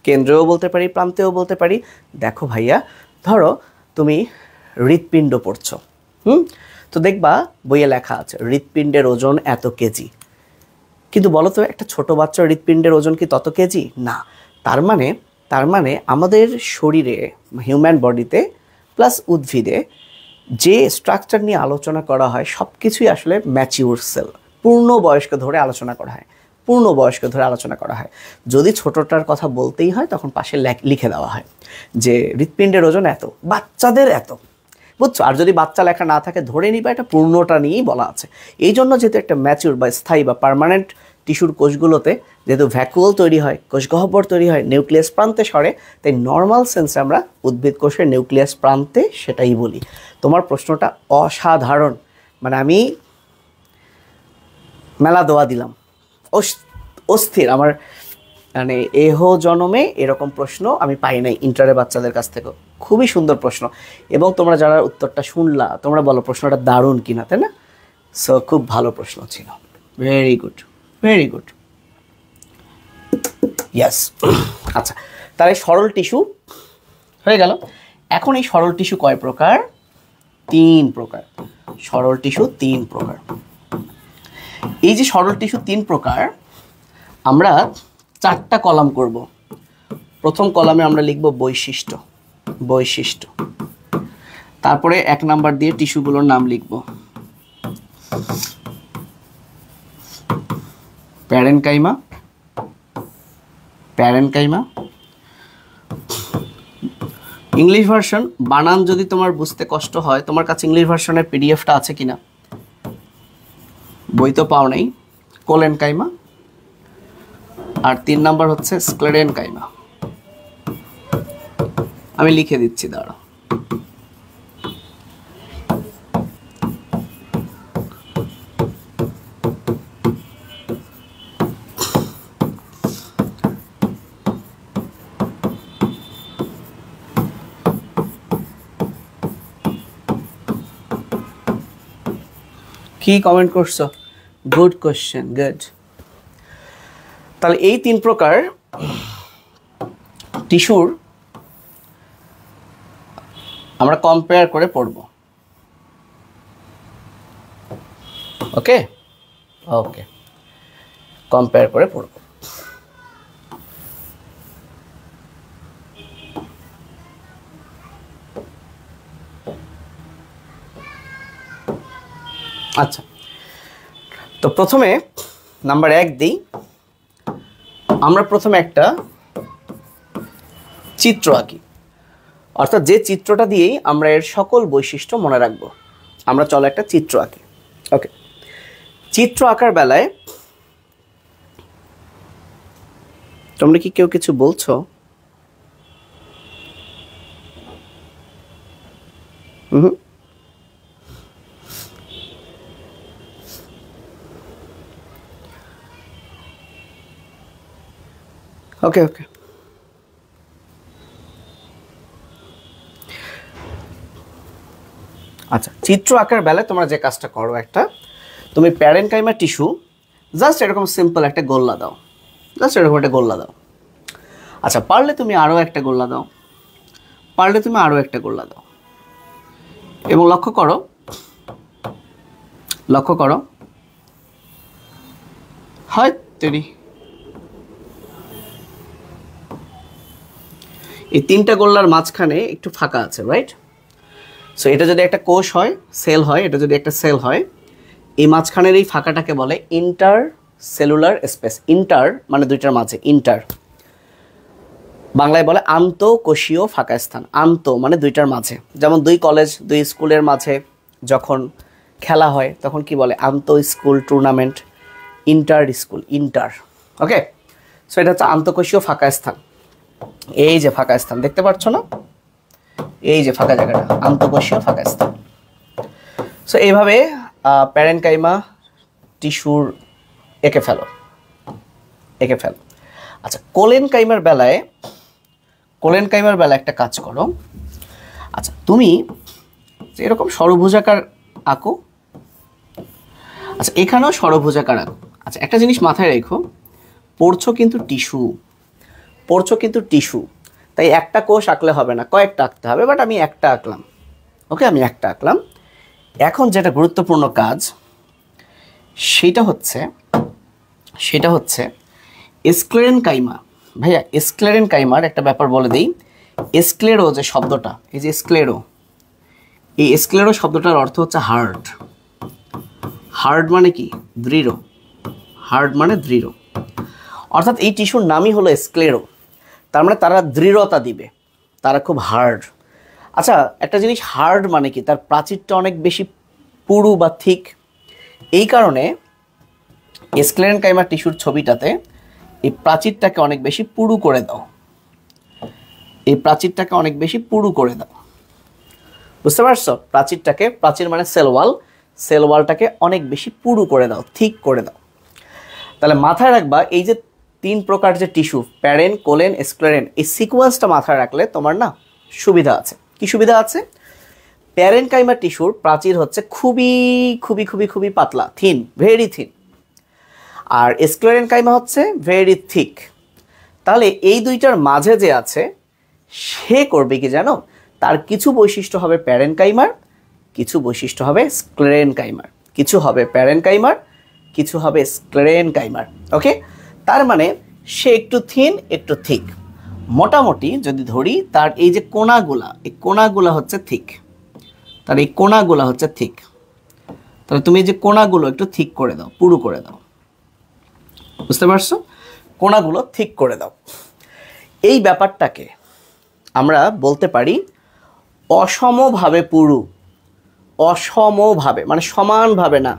কেন্দ্রেও বলতে পারি, প্রান্তেও বলতে পারি। দেখো ভাইয়া, ধরো তুমি হৃৎপিণ্ড পড়ছো, তো দেখবা বইয়ে লেখা আছে হৃৎপিণ্ডের ওজন এত কেজি, কিন্তু বলো তো একটা ছোট বাচ্চার হৃৎপিণ্ডের ওজন কি তত কেজি? না। তার মানে আমাদের শরীরে, হিউম্যান বডিতে প্লাস উদ্ভিদে যে স্ট্রাকচার নিয়ে আলোচনা করা হয় সব কিছুই আসলে ম্যাচিউর সেল, পূর্ণ বয়স্ক ধরে আলোচনা করা হয়, পূর্ণ বয়স্ক ধরে আলোচনা করা হয়। যদি ছোটটার কথা বলতেই হয় তখন পাশে লিখে দেওয়া হয় যে হৃৎপিণ্ডের ওজন এত, বাচ্চাদের এত, বুঝছো? আর যদি বাচ্চা লেখা না থাকে ধরে নিবা এটা পূর্ণটা নিয়েই বলা আছে। এই জন্য যেহেতু একটা ম্যাচিউর বা স্থায়ী বা পার্মানেন্ট টিস্যুর কোষগুলোতে যেহেতু ভ্যাকুয়াল তৈরি হয়, কোষগহ্বর তৈরি হয়, নিউক্লিয়াস প্রান্তে সরে, তাই নর্মাল সেন্সে আমরা উদ্ভিদ কোষের নিউক্লিয়াস প্রান্তে সেটাই বলি। তোমার প্রশ্নটা অসাধারণ, মানে আমি মেলা দোয়া দিলাম, অস্থির। আমার মানে এহ জনমে এরকম প্রশ্ন আমি পাই নাই ইন্টারের বাচ্চাদের কাছ থেকেও। খুবই সুন্দর প্রশ্ন, এবং তোমরা যারা উত্তরটা শুনলা তোমরা বলো প্রশ্নটা দারুণ কিনা, তাই না? সো খুব ভালো প্রশ্ন ছিল, very good, very good, yes. আচ্ছা, তাহলে সরল টিস্যু হয়ে গেল। এখন এই সরল টিস্যু কয় প্রকার? 3 প্রকার। সরল টিস্যু 3 প্রকার। এই যে সরল টিস্যু 3 প্রকার, আমরা 4টা কলাম করব। প্রথম কলামে আমরা লিখব বৈশিষ্ট্য, বৈশিষ্ট্য। তারপরে 1 নাম্বার দিয়ে টিস্যুগুলোর নাম লিখব। Parenchyma, parenchyma. ইংলিশ ভার্সন বানান যদি তোমার বুঝতে কষ্ট হয়, তোমার কাছে ইংলিশ ভার্সনের পিডিএফটা আছে কিনা? বই তো পাও নাই। কোলেনকাইমা, আর 3 নাম্বার হচ্ছে স্ক্লেরেনকাইমা। আমি লিখে দিচ্ছি, দাঁড়াও। কি কমেন্ট করছো? Good question, good. তাহলে এই 3 প্রকার টিস্যুর আমরা কম্পেয়ার করে পড়ব। ওকে, ওকে, কম্পেয়ার করে পড়ব। আচ্ছা, তো প্রথমে নাম্বার 1 দিই। আমরা প্রথমে একটা চিত্র আঁকি, অর্থাৎ যে চিত্রটা দিয়েই আমরা এর সকল বৈশিষ্ট্য মনে রাখব। আমরা চলো একটা চিত্র আঁকি। ওকে, চিত্র আঁকার বেলায় তোমরা কি কেউ কিছু বলছো? হুম, ওকে, ওকে। আচ্ছা, চিত্র আঁকার বেলায় তোমরা যে কাজটা করো, একটা তুমি প্যারেনকাইমা টিস্যু জাস্ট এরকম সিম্পল একটা গোল্লা দাও, জাস্ট এরকম একটা গোল্লা দাও। আচ্ছা, পারলে তুমি আরও একটা গোল্লা দাও, পারলে তুমি আরও একটা গোল্লা দাও, এবং লক্ষ্য করো, লক্ষ্য করো, হয় তৈরি। এই 3টা গোল্লার মাঝখানে একটু ফাঁকা আছে, রাইট? সো এটা যদি একটা কোষ হয়, সেল হয়, এটা যদি একটা সেল হয়, এই মাঝখানের এই ফাঁকাটাকে বলে ইন্টার সেলুলার স্পেস। ইন্টার মানে দুইটার মাঝে, ইন্টার বাংলায় বলে আন্তঃকোষীয় ফাঁকা স্থান। আন্ত মানে দুইটার মাঝে, যেমন 2 কলেজ 2 স্কুলের মাঝে যখন খেলা হয় তখন কি বলে? আন্তঃ school tournament, inter school, inter. Okay, so এটা হচ্ছে আন্তঃকোষীয় ফাঁকা স্থান। এই যে ফাঁকা স্থান দেখতে পাচ্ছ না, এই যে ফাঁকা জায়গাটা আন্তঃকোষীয় ফাঁকা স্থান। সো এইভাবে প্যারেনকাইমা টিস্যুর এঁকে ফেলো, এঁকে ফেলো। আচ্ছা, কোলেনকাইমার বেলায়, কোলেনকাইমার বেলায় একটা কাজ করো। আচ্ছা, তুমি এরকম ষড়ভুজাকার আঁকো। আচ্ছা, এখানেও ষড়ভুজাকার আঁকো। আচ্ছা, একটা জিনিস মাথায় রেখো, পড়ছো কিন্তু টিস্যু, পড়ছো কিন্তু টিস্যু, তাই একটা কোষ আঁকলে হবে না, কয়েকটা আঁকতে হবে, বাট আমি একটা আঁকলাম। ওকে, আমি একটা আঁকলাম। এখন যেটা গুরুত্বপূর্ণ কাজ সেটা হচ্ছে স্ক্লেরেনকাইমা। ভাইয়া স্ক্লেরেনকাইমার একটা ব্যাপার বলে দিই। স্ক্লেরো যে শব্দটা, এই যে স্ক্লেরো, এই স্ক্লেরো শব্দটার অর্থ হচ্ছে হার্ড। হার্ড মানে কি? দৃঢ়। হার্ড মানে দৃঢ়, অর্থাৎ এই টিস্যুর নামই হলো স্ক্লেরো। তার মানে তারা দৃঢ়তা দিবে, তারা খুব হার্ড। আচ্ছা, একটা জিনিস হার্ড মানে কি? তার প্রাচীরটা অনেক বেশি পুরু বা থিক। এই কারণে স্ক্লেরেনকাইমা টিস্যুর ছবিটাতে এই প্রাচীরটাকে অনেক বেশি পুরু করে দাও, এই প্রাচীরটাকে অনেক বেশি পুরু করে দাও। বুঝতে পারছো? প্রাচীরটাকে, প্রাচীর মানে সেল ওয়াল, সেল ওয়ালটাকে অনেক বেশি পুরু করে দাও, থিক করে দাও। তাহলে মাথায় রাখবা এই যে 3 প্রকার যে টিস্যু, প্যারেন, কোলেন, স্ক্লেরেন, এই সিকোয়েন্সটা মাথায় রাখলে তোমার না সুবিধা আছে। কি সুবিধা আছে? প্যারেনকাইমা টিস্যুর প্রাচীর হচ্ছে খুবই খুবই খুবই খুবই পাতলা, থিন, ভেরি থিন। আর স্ক্লেরেনকাইমা হচ্ছে ভেরি থিক। তাহলে এই দুইটার মাঝে যে আছে সে করবে কি জানো? তার কিছু বৈশিষ্ট্য হবে প্যারেনকাইমার, কিছু বৈশিষ্ট্য হবে স্ক্লেরেনকাইমার। কিছু হবে প্যারেনকাইমার, কিছু হবে স্ক্লেরেনকাইমার। ওকে, তার মানে সে একটু থিন, একটু থিক। মোটামুটি যদি ধরি তার এই যে কোণাগুলা, এই কোণাগুলা হচ্ছে থিক, তার এই কোণাগুলা হচ্ছে থিক। তাহলে তুমি যে কোণাগুলো একটু থিক করে দাও, পুরু করে দাও। বুঝতে পারছো? কোণাগুলো ঠিক করে দাও। এই ব্যাপারটাকে আমরা বলতে পারি অসমভাবে পুরু। অসমভাবে মানে সমানভাবে না,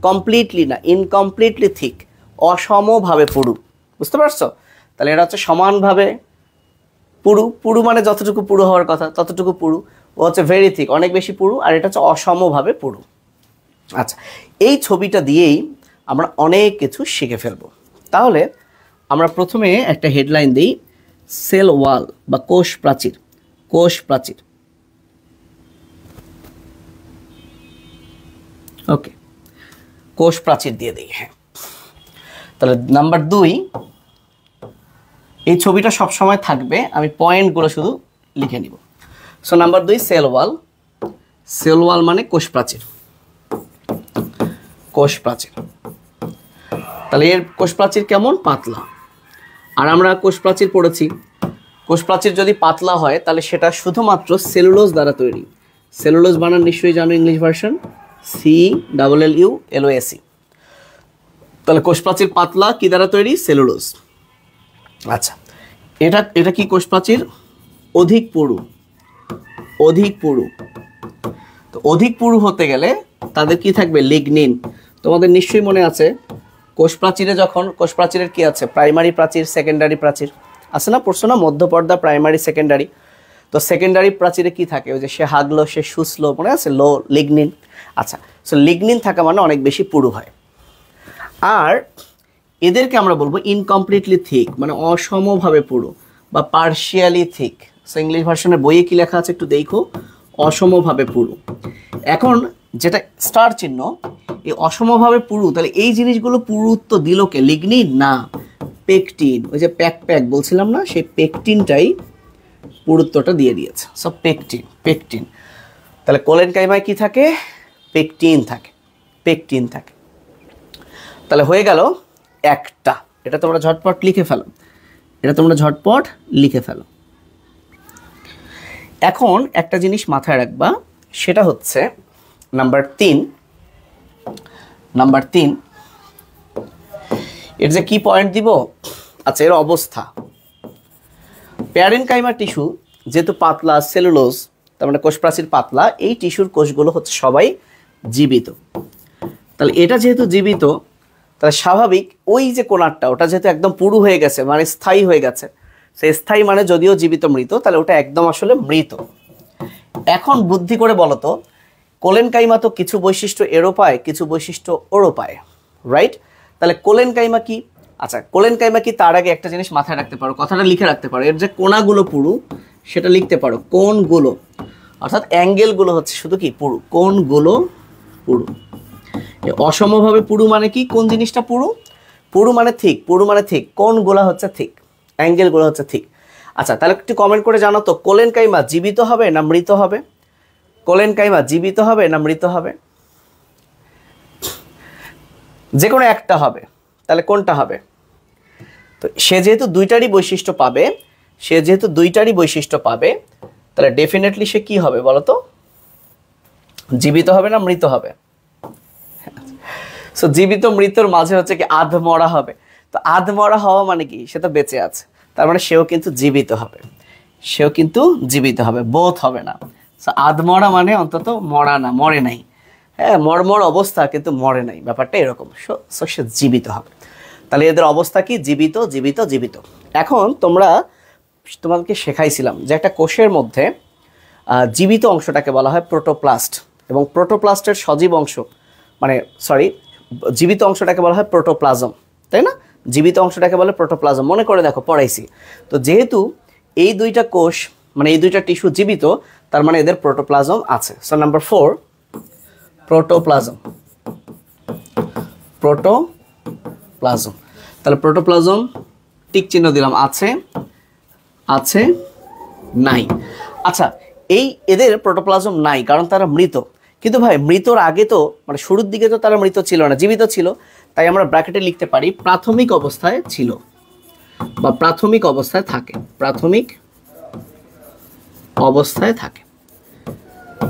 কমপ্লিটলি না, ইনকমপ্লিটলি থিক, অসমভাবে পুরু। বুঝতে পারছো? তাহলে এটা হচ্ছে সমানভাবে পুরু। পুরু মানে যতটুকু পুরু হওয়ার কথা ততটুকু পুরু। ও হচ্ছে ভেরি থিক, অনেক বেশি পুরু। আর এটা হচ্ছে অসমভাবে পুরু। আচ্ছা, এই ছবিটা দিয়েই আমরা অনেক কিছু শিখে ফেলবো। তাহলে আমরা প্রথমে একটা হেডলাইন দিই, সেল ওয়াল বা কোষ প্রাচীর। কোষ প্রাচীর, ওকে, কোষ প্রাচীর দিয়ে দিই। হ্যাঁ, তাহলে নাম্বার 2, এই ছবিটা সব সময় থাকবে, আমি পয়েন্টগুলো শুধু লিখে নিব। So number 2 cell wall. Cell wall মানে কোষ প্রাচীর, কোষ প্রাচীর। তাহলে এর কোষ প্রাচীর কেমন? পাতলা। আর আমরা কোষ প্রাচীর পড়েছি, কোষ প্রাচীর যদি পাতলা হয় তাহলে সেটা শুধুমাত্র সেলুলোজ দ্বারা তৈরি। সেলুলোজ বানান নিশ্চয়ই জানো, ইংলিশ ভার্সন CLLULOS। তাহলে কোষ প্রাচীর পাতলা, কি দ্বারা তৈরি? সেলুলোজ। আচ্ছা, এটা কি কোষ প্রাচীর? অধিক পুরু, অধিক পুরু। তো অধিক পুরু হতে গেলে তাদের কি থাকবে? লিগনিন। তোমাদের নিশ্চয়ই মনে আছে কোষ প্রাচীরে যখন, কোষ প্রাচীরের কি আছে? প্রাইমারি প্রাচীর, সেকেন্ডারি প্রাচীর আছে না? পড়ছো না? মধ্যপর্দা, প্রাইমারি, সেকেন্ডারি। তো সেকেন্ডারি প্রাচীরে কি থাকে? ওই যে সে হাগলো, সে শুষলো, মনে আছে? লো, লিগনিন। আচ্ছা, সো লিগনিন থাকা মানে অনেক বেশি পুরু হয়। আর এদেরকে আমরা বলবো ইনকমপ্লিটলি থিক, মানে অসমভাবে পুরু বা পার্শিয়ালি থিক। সো ইংলিশ ভার্সনের বইয়ে কি লেখা আছে একটু দেখো, অসমভাবে পুরু। এখন যেটা স্টার চিহ্ন, এই অসমভাবে পুরু, তাহলে এই জিনিসগুলো পুরুত্ব দিল কে? লিগনিন না, পেকটিন। ওই যে প্যাক বলছিলাম না, সেই পেকটিনটাই পুরুত্বটা দিয়ে দিয়েছে। সব পেকটিন, পেকটিন। তাহলে কোলেনকাইমায় কি থাকে? পেকটিন থাকে, পেকটিন থাকে। তাহলে হয়ে গেল একটা। এটা তোমরা ঝটপট লিখে ফেলো, এটা তোমরা ঝটপট লিখে ফেলো। এখন একটা জিনিস মাথায় রাখবা, সেটা হচ্ছে নাম্বার 3। নাম্বার 3 এর যে কি পয়েন্ট দিব? আচ্ছা, এর অবস্থা। প্যারেনকাইমা টিস্যু যেহেতু পাতলা, সেলুলোজ, তার মানে কোষ প্রাচীর পাতলা, এই টিস্যুর কোষগুলো হচ্ছে সবাই জীবিত। তাহলে এটা যেহেতু জীবিত, তাহলে স্বাভাবিক ওই যে কোণারটা, ওটা যেহেতু একদম পুরু হয়ে গেছে, মানে স্থায়ী হয়ে গেছে। সেই স্থায়ী মানে যদিও জীবিত মৃত, তাহলে ওটা একদম আসলে মৃত। এখন বুদ্ধি করে বলো তো, কোলেনকাইমা তো কিছু বৈশিষ্ট্য এরও পায়, কিছু বৈশিষ্ট্য ওরও পায়, রাইট? তাহলে কোলেনকাইমা কি? আচ্ছা, কোলেনকাইমা কি তার আগে একটা জিনিস মাথায় রাখতে পারো, কথাটা লিখে রাখতে পারো। এর যে কোণাগুলো পুরু সেটা লিখতে পারো, কোণগুলো, অর্থাৎ অ্যাঙ্গেলগুলো হচ্ছে শুধু কি? পুরু। কোণগুলো পুরু। অসমভাবে পুরু মানে কি? কোন জিনিসটা পুরু? পুরু মানে ঠিক, পুরু মানে ঠিক, কোণগুলো হচ্ছে ঠিক, অ্যাঙ্গেলগুলো হচ্ছে ঠিক। আচ্ছা, তাহলে একটু কমেন্ট করে জানো তো, কোলেনকাইমা জীবিত হবে না মৃত হবে? কোলেনকাইমা জীবিত হবে না মৃত হবে? যে কোনো একটা হবে, তাহলে কোনটা হবে? তো সে যেহেতু দুইটারই বৈশিষ্ট্য পাবে, তাহলে ডেফিনেটলি সে কি হবে বলো তো? জীবিত হবে না মৃত হবে? সো জীবিত মৃত্যুর মাঝে হচ্ছে কি আধমরা হবে। তো আধমরা হওয়া মানে কি? সে তো বেঁচে আছে, তার মানে সেও কিন্তু জীবিত হবে, বোথ হবে না। সো আধমরা মানে অন্তত মরা না, মরে নাই। হ্যাঁ, মরমর অবস্থা কিন্তু মরে নাই, ব্যাপারটা এরকম। সো সে জীবিত হবে। তাহলে এদের অবস্থা কি? জীবিত। এখন তোমাদেরকে শেখাইছিলাম যে একটা কোষের মধ্যে জীবিত অংশটাকে বলা হয় প্রোটোপ্লাস্ট, এবং প্রোটোপ্লাস্টের সজীব অংশ জীবিত অংশটাকে বলা হয় প্রোটোপ্লাজম, তাই না? জীবিত অংশটাকে বলে প্রোটোপ্লাজম। মনে করে দেখো, পড়াইছি তো। যেহেতু এই দুইটা কোষ মানে এই দুইটা টিস্যু জীবিত, তার মানে এদের প্রোটোপ্লাজম আছে। So number 4, protoplasm. তাহলে প্রোটোপ্লাজম টিক চিহ্ন দিলাম, আছে নাই। আচ্ছা, এদের প্রোটোপ্লাজম নাই কারণ তারা মৃত। কিন্তু ভাই, মৃতর আগে তো মানে শুরুর দিকে তো তারা মৃত ছিল না, জীবিত ছিল। তাই আমরা ব্র্যাকেটে লিখতে পারি প্রাথমিক অবস্থায় ছিল বা প্রাথমিক অবস্থায় থাকে।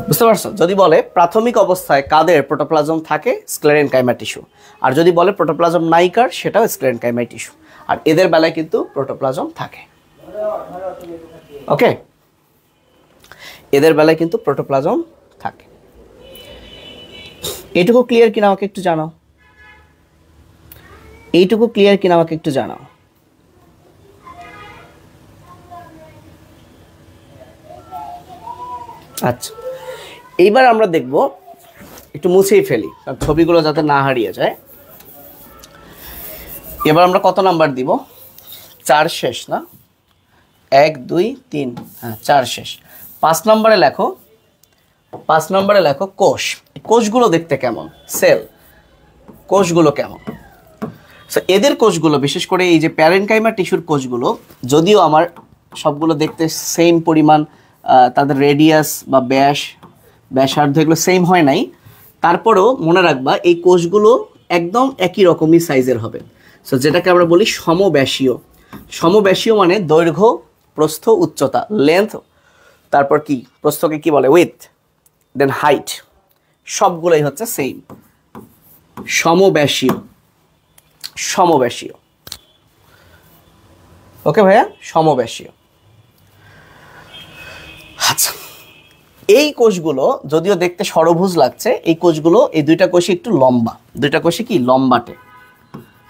বুঝতে পারছো? যদি বলে প্রাথমিক অবস্থায় কাদের প্রোটোপ্লাজম থাকে, স্ক্লেরেনকাইমা টিস্যু। আর যদি বলে প্রোটোপ্লাজম নাই কার, সেটাও স্ক্লেরেনকাইমা টিস্যু। আর এদের বেলায় কিন্তু প্রোটোপ্লাজম থাকে। ওকে, এদের বেলায় কিন্তু প্রোটোপ্লাজম থাকে। এইটুকু ক্লিয়ার কিনা আমাকে একটু জানাও। আচ্ছা, এইবার আমরা দেখব, একটু মুছেই ফেলি কারণ ছবিগুলো যাতে না হারিয়ে যায়। এবার আমরা কত নাম্বার দিব? 4 শেষ না? 1 2 3, হ্যাঁ 4 শেষ। 5 নম্বরে লেখো কোষ। কোষগুলো দেখতে কেমন? সেল কোষগুলো কেমন? সো এদের কোষগুলো, বিশেষ করে এই যে প্যারেনকাইমা টিস্যুর কোষগুলো, যদিও আমার সবগুলো দেখতে সেম পরিমাণ, তাদের রেডিয়াস বা ব্যাসার্ধ এগুলো সেম হয় নাই, তারপরেও মনে রাখবা এই কোষগুলো একদম একই রকমই সাইজের হবে। সো যেটাকে আমরা বলি সমব্যাসীয় মানে দৈর্ঘ্য, প্রস্থ, উচ্চতা, লেন্থ, তারপর কি প্রস্থকে কি বলে? উইথ, দেন হাইট, সবগুলোই হচ্ছে সেম। সমব্যাসীয়। ওকে ভাইয়া, সমব্যাসীয়। আচ্ছা, এই কোষগুলো যদিও দেখতে ষড়ভুজ লাগছে, এই কোষগুলো, এই দুইটা কোষই একটু লম্বা, দুইটা কোষই কি লম্বাটে।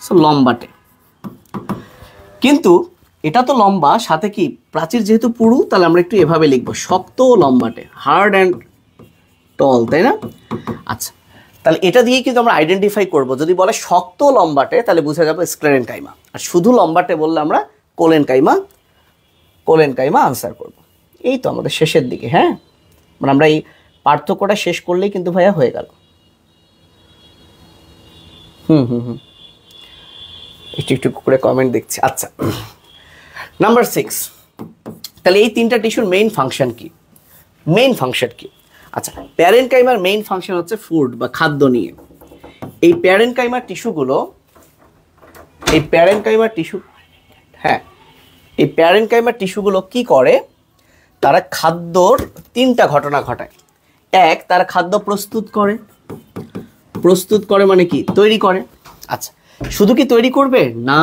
সো লম্বাটে, কিন্তু এটা তো লম্বা, সাথে কি প্রাচীর যেহেতু পুরু, তাহলে আমরা একটু এভাবে লিখবো, শক্ত ও লম্বাটে, হার্ড অ্যান্ড টল, তাই না? আচ্ছা, তাহলে এটা দিয়ে কিন্তু আমরা আইডেন্টিফাই করব। যদি বলে শক্ত লম্বাটে, তাহলে বুঝা যাবে স্ক্লেরেনকাইমা। আর শুধু লম্বাটে বললে আমরা কোলেনকাইমা আনসার করব। এই তো আমাদের শেষের দিকে। হ্যাঁ, মানে আমরা এই পার্থক্যটা শেষ করলেই কিন্তু ভাইয়া হয়ে গেল। একটু করে কমেন্ট দেখছি। আচ্ছা, নাম্বার 6, তাহলে এই তিনটা টিস্যুর মেইন ফাংশন কি? আচ্ছা, প্যারেনকাইমার মেইন ফাংশন হচ্ছে ফুড বা খাদ্য নিয়ে। এই প্যারেনকাইমার টিস্যুগুলো কি করে? তারা খাদ্যর 3টা ঘটনা ঘটায়। এক, তারা খাদ্য প্রস্তুত করে মানে কি? তৈরি করে। আচ্ছা, শুধু কি তৈরি করবে না,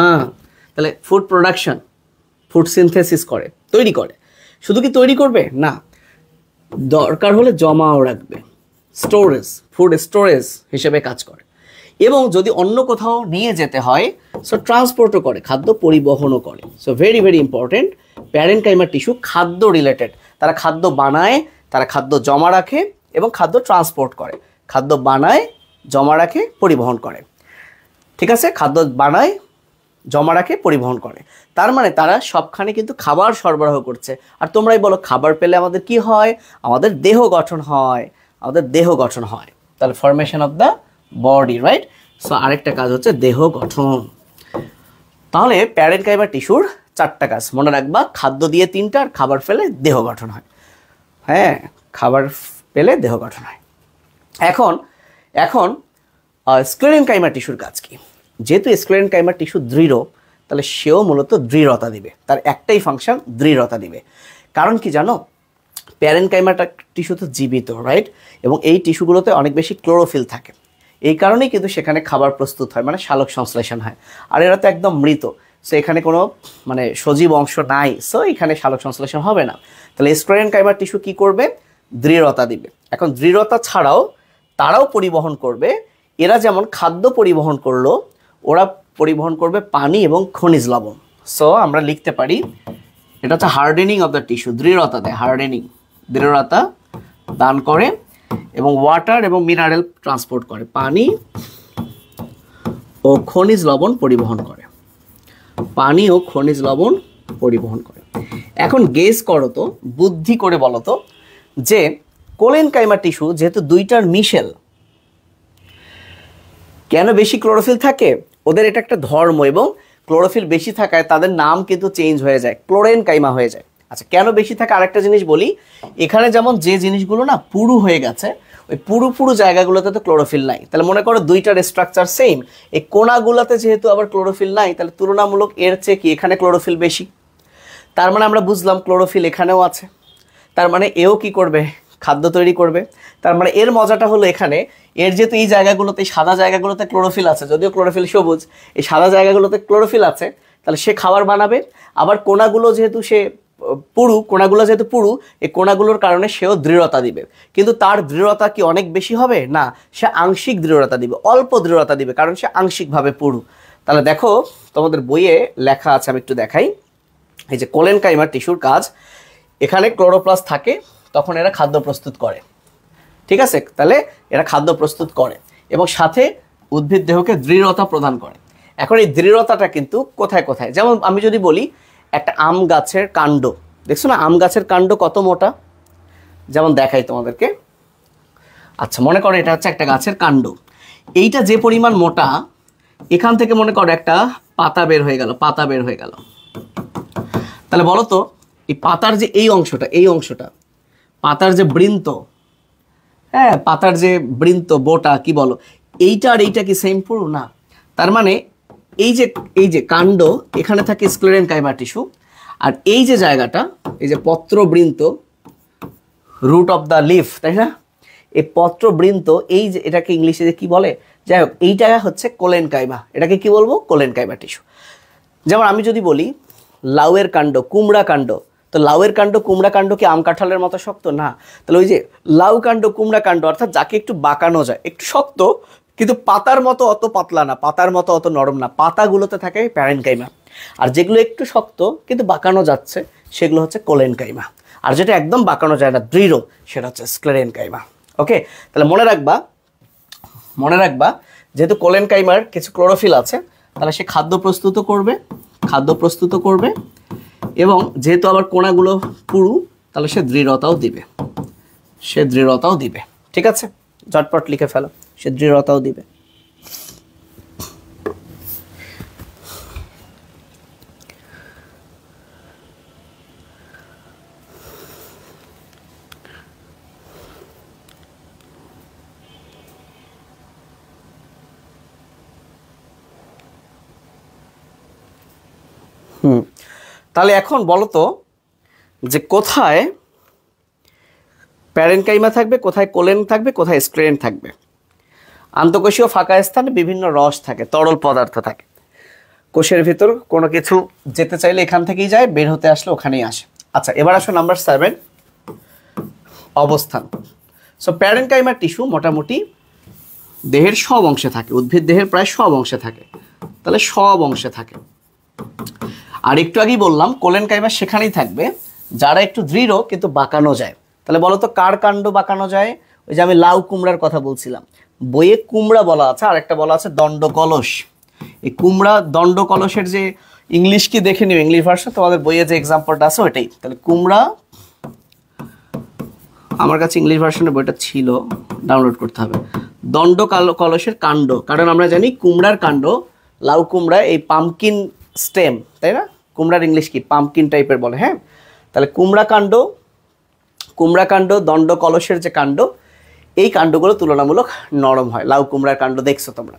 তাহলে ফুড প্রোডাকশন, ফুড সিনথেসিস করে, তৈরি করে। শুধু কি তৈরি করবে না, দরকার হলে জমাও রাখবে, ফুড স্টোরেজ হিসেবে কাজ করে। এবং যদি অন্য কোথাও নিয়ে যেতে হয়, সো ট্রান্সপোর্টও করে, খাদ্য পরিবহনও করে। So very very important, parenchyma tissue খাদ্য রিলেটেড। তারা খাদ্য বানায়, তারা খাদ্য জমা রাখে এবং খাদ্য ট্রান্সপোর্ট করে। খাদ্য বানায়, জমা রাখে, পরিবহন করে। ঠিক আছে, খাদ্য বানায়, জমা রাখে, পরিবহন করে। তার মানে তারা সবখানে কিন্তু খাবার সরবরাহ করছে। আর তোমরাই বলো, খাবার পেলে আমাদের কি হয়? আমাদের দেহ গঠন হয়। তাহলে formation of the body, right? So আরেকটা কাজ হচ্ছে দেহ গঠন। তাহলে প্যারেনকাইমা টিস্যুর 4টা কাজ মনে রাখবা, খাদ্য দিয়ে 3টা, আর খাবার ফেলে দেহ গঠন হয়। হ্যাঁ, খাবার পেলে দেহ গঠন হয়। এখন এখন স্ক্লেরেনকাইমা টিস্যুর কাজ কি? যেহেতু স্ক্লেরেনকাইমা টিস্যু দৃঢ়, তাহলে সেও মূলত দৃঢ়তা দিবে, তার একটাই ফাংশন দৃঢ়তা দিবে। কারণ কি জানো, প্যারেনকাইমাটা টিস্যু তো জীবিত, রাইট? এবং এই টিস্যুগুলোতে অনেক বেশি ক্লোরোফিল থাকে, এই কারণেই কিন্তু সেখানে খাবার প্রস্তুত হয়, মানে সালোক সংশ্লেষণ হয়। আর এরা তো একদম মৃত, সো এখানে কোনো মানে সজীব অংশ নাই, সো এখানে সালোক সংশ্লেষণ হবে না। তাহলে স্ক্লেরেনকাইমা টিস্যু কি করবে? দৃঢ়তা দিবে। এখন দৃঢ়তা ছাড়াও তারাও পরিবহন করবে, এরা যেমন খাদ্য পরিবহন করলো, ওরা পরিবহন করবে পানি এবং খনিজ লবণ। সো আমরা লিখতে পারি এটা হচ্ছে হার্ডেনিং অফ দ্য টিস্যু, দৃঢ়তা দেয়, হার্ডেনিং, দৃঢ়তা দান করে, এবং ওয়াটার এবং মিনারেল ট্রান্সপোর্ট করে, পানি ও খনিজ লবণ পরিবহন করে, পানি ও খনিজ লবণ পরিবহন করে। এখন গেস করো তো, বুদ্ধি করে বলো তো, যে কোলেনকাইমা টিস্যু যেহেতু দুইটার মিশেল, কেন বেশি ক্লোরোফিল থাকে? ওদের এটা একটা ধর্ম, এবং ক্লোরোফিল বেশি থাকায় তাদের নাম কিন্তু চেঞ্জ হয়ে যায়, ক্লোরেনকাইমা হয়ে যায়। আচ্ছা, কেন বেশি থাকে আরেকটা জিনিস বলি, এখানে যেমন যে জিনিসগুলো না পুরু হয়ে গেছে, ওই পুরু জায়গাগুলোতে তো ক্লোরোফিল নাই, তাহলে মনে করো দুইটার স্ট্রাকচার সেম, এই কোনাগুলোতে যেহেতু আবার ক্লোরোফিল নাই, তাহলে তুলনামূলক এর চেয়ে কি এখানে ক্লোরোফিল বেশি। তার মানে আমরা বুঝলাম ক্লোরোফিল এখানেও আছে, তার মানে এও কি করবে? খাদ্য তৈরি করবে। তার মানে এর মজাটা হলো এখানে, এর যেহেতু এই জায়গাগুলোতে, এই সাদা জায়গাগুলোতে ক্লোরোফিল আছে, যদিও ক্লোরোফিল সবুজ, এই সাদা জায়গাগুলোতে ক্লোরোফিল আছে, তাহলে সে খাবার বানাবে। আবার কোনাগুলো যেহেতু সে কোনাগুলো যেহেতু পুরু, এই কোনাগুলোর কারণে সেও দৃঢ়তা দিবে। কিন্তু তার দৃঢ়তা কি অনেক বেশি হবে? না, সে আংশিক দৃঢ়তা দিবে, অল্প দৃঢ়তা দিবে, কারণ সে আংশিকভাবে পুরু। তাহলে দেখো তোমাদের বইয়ে লেখা আছে, আমি একটু দেখাই। এই যে কোলেনকাইমা টিস্যুর কাজ, এখানে ক্লোরোপ্লাস্ট থাকে, তখন এরা খাদ্য প্রস্তুত করে, ঠিক আছে? তাহলে এরা খাদ্য প্রস্তুত করে এবং সাথে উদ্ভিদ দেহকে দৃঢ়তা প্রদান করে। এখন এই দৃঢ়তাটা কিন্তু কোথায় কোথায়, যেমন আমি যদি বলি একটা আম গাছের কাণ্ড, দেখছো না আম গাছের কাণ্ড কত মোটা? যেমন দেখাই তোমাদেরকে। আচ্ছা, মনে করো এটা হচ্ছে একটা গাছের কাণ্ড, এইটা যে পরিমাণ মোটা, এখান থেকে মনে করো একটা পাতা বের হয়ে গেল, পাতা বের হয়ে গেল, তাহলে বলো তো এই পাতার যে এই অংশটা পাতার যে বৃন্ত, হ্যাঁ পাতার যে বৃন্ত, বোটা কি বলো, এইটা আর এইটা কি সেম পুরু? না। তার মানে এই যে কাণ্ড, এখানে থাকে স্ক্লেরেনকাইমা টিস্যু, আর এই যে জায়গাটা, এই যে পত্রবৃন্ত, রুট অফ দ্য লিফ, তাই না? এই পত্রবৃন্ত, এই যে এটাকে ইংলিশে যে কি বলে, যাই হোক, এইটা হচ্ছে কোলেনকাইমা, এটাকে কি বলবো? Collenchyma tissue. যেমন আমি যদি বলি লাউয়ের কাণ্ড, কুমড়া কাণ্ড, তো লাউয়ের কাণ্ড, কুমড়া কাণ্ড কি আম কাঁঠালের মতো শক্ত? না। তাহলে ওই যে লাউ কাণ্ড, কুমড়া কাণ্ড, অর্থাৎ যাকে একটু বাঁকানো যায়, একটু শক্ত, কিন্তু পাতার মতো অত পাতলা না, পাতার মতো অত নরম না, পাতাগুলোতে থাকে প্যারেনকাইমা। আর যেগুলো একটু শক্ত কিন্তু বাঁকানো যাচ্ছে, সেগুলো হচ্ছে কোলেনকাইমা। আর যেটা একদম বাঁকানো যায় না, দৃঢ়, সেটা হচ্ছে স্ক্লেরেনকাইমা। ওকে, তাহলে মনে রাখবা যেহেতু কোলেনকাইমার কিছু ক্লোরোফিল আছে, তাহলে সে খাদ্য প্রস্তুত করবে, এবং যেহেতু আবার কোনাগুলো পুরু, তাহলে সে দৃঢ়তাও দিবে, ঠিক আছে? ঝটপট লিখে ফেলো, সে দৃঢ়তাও দিবে। তাহলে এখন বলো তো যে কোথায় প্যারেনকাইমা থাকবে, কোথায় কোলেন থাকবে, কোথায় স্ক্লেরেন থাকবে? আন্তঃকোষীয় ফাঁকা স্থানে বিভিন্ন রস থাকে, তরল পদার্থ থাকে, কোষের ভিতর কোনো কিছু যেতে চাইলে এখান থেকেই যায়, বের হতে আসলে ওখানেই আসে। আচ্ছা, এবার আসো নাম্বার 7, অবস্থান। সো প্যারেনকাইমা টিস্যু মোটামুটি দেহের সব অংশে থাকে, উদ্ভিদ দেহের প্রায় সব অংশে থাকে, তাহলে সব অংশে থাকে। আর একটু আগেই বললাম কোলেনকাইমা সেখানেই থাকবে যারা একটু দৃঢ় কিন্তু বাঁকানো যায়। তাহলে বলো তো কার কাণ্ড বাঁকানো যায়? ওই যে আমি লাউ কুমড়ার কথা বলছিলাম, বইয়ে কুমড়া বলা আছে, আর একটা বলা আছে দণ্ডকলস। এই কুমড়া দণ্ডকলসের যে ইংলিশ কি দেখে নিও, ইংলিশ ভার্সন তোমাদের বইয়ে যে এক্সাম্পলটা আছে ওইটাই। তাহলে কুমড়া, আমার কাছে ইংলিশ ভার্সনের বইটা ছিল, ডাউনলোড করতে হবে। দণ্ডকলসের কাণ্ড, কারণ আমরা জানি কুমড়ার কাণ্ড, লাউ কুমড়া এই পামকিন স্টেম, তাই না? কুমড়ার ইংলিশ কি? পাম্পকিন টাইপের বলে, হ্যাঁ। তাহলে কুমড়াকাণ্ড দণ্ড কলসের যে কাণ্ড, এই কাণ্ডগুলো তুলনামূলক নরম হয়। লাউ কুমড়ার কাণ্ড দেখছো তোমরা।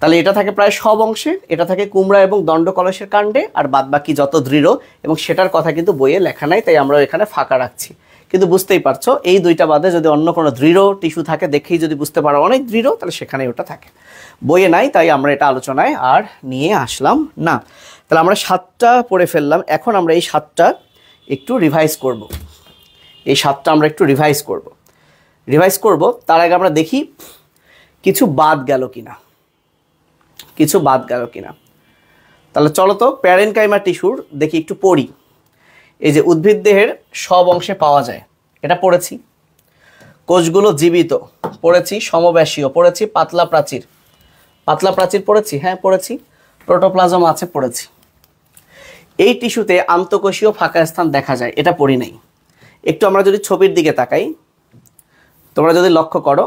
তাহলে এটা থাকে প্রায় সব অংশে, এটা থাকে কুমড়া এবং দণ্ড কলসের কাণ্ডে, আর বাদবাকি যত দৃঢ়, এবং সেটার কথা কিন্তু বইয়ে লেখা নাই, তাই আমরা এখানে ফাঁকা রাখছি। কিন্তু বুঝতেই পারছো এই দুইটা বাদে যদি অন্য কোনো দৃঢ় টিস্যু থাকে, দেখেই যদি বুঝতে পারো অনেক দৃঢ়, তাহলে সেখানেই ওটা থাকে। বইয়ে নাই, তাই আমরা এটা আলোচনায় আর নিয়ে আসলাম না। তাহলে আমরা 7টা পড়ে ফেললাম। এখন আমরা এই 7টা একটু রিভাইজ করব। তার আগে আমরা দেখি কিছু বাদ গেল কিনা। তাহলে চলো তো প্যারেনকাইমা টিস্যুর দেখি একটু পড়ি। এই যে উদ্ভিদ দেহের সব অংশে পাওয়া যায়, এটা পড়েছি। কোষগুলো জীবিত পড়েছি, সমব্যাসীয় পড়েছি, পাতলা প্রাচীর পড়েছি, হ্যাঁ পড়েছি। প্রোটোপ্লাজম আছে পড়েছি। এই টিস্যুতে আন্তঃকোষীয় ফাঁকা স্থান দেখা যায়, এটা পড়ি নাই। একটু আমরা যদি ছবির দিকে তাকাই, তোমরা যদি লক্ষ্য করো,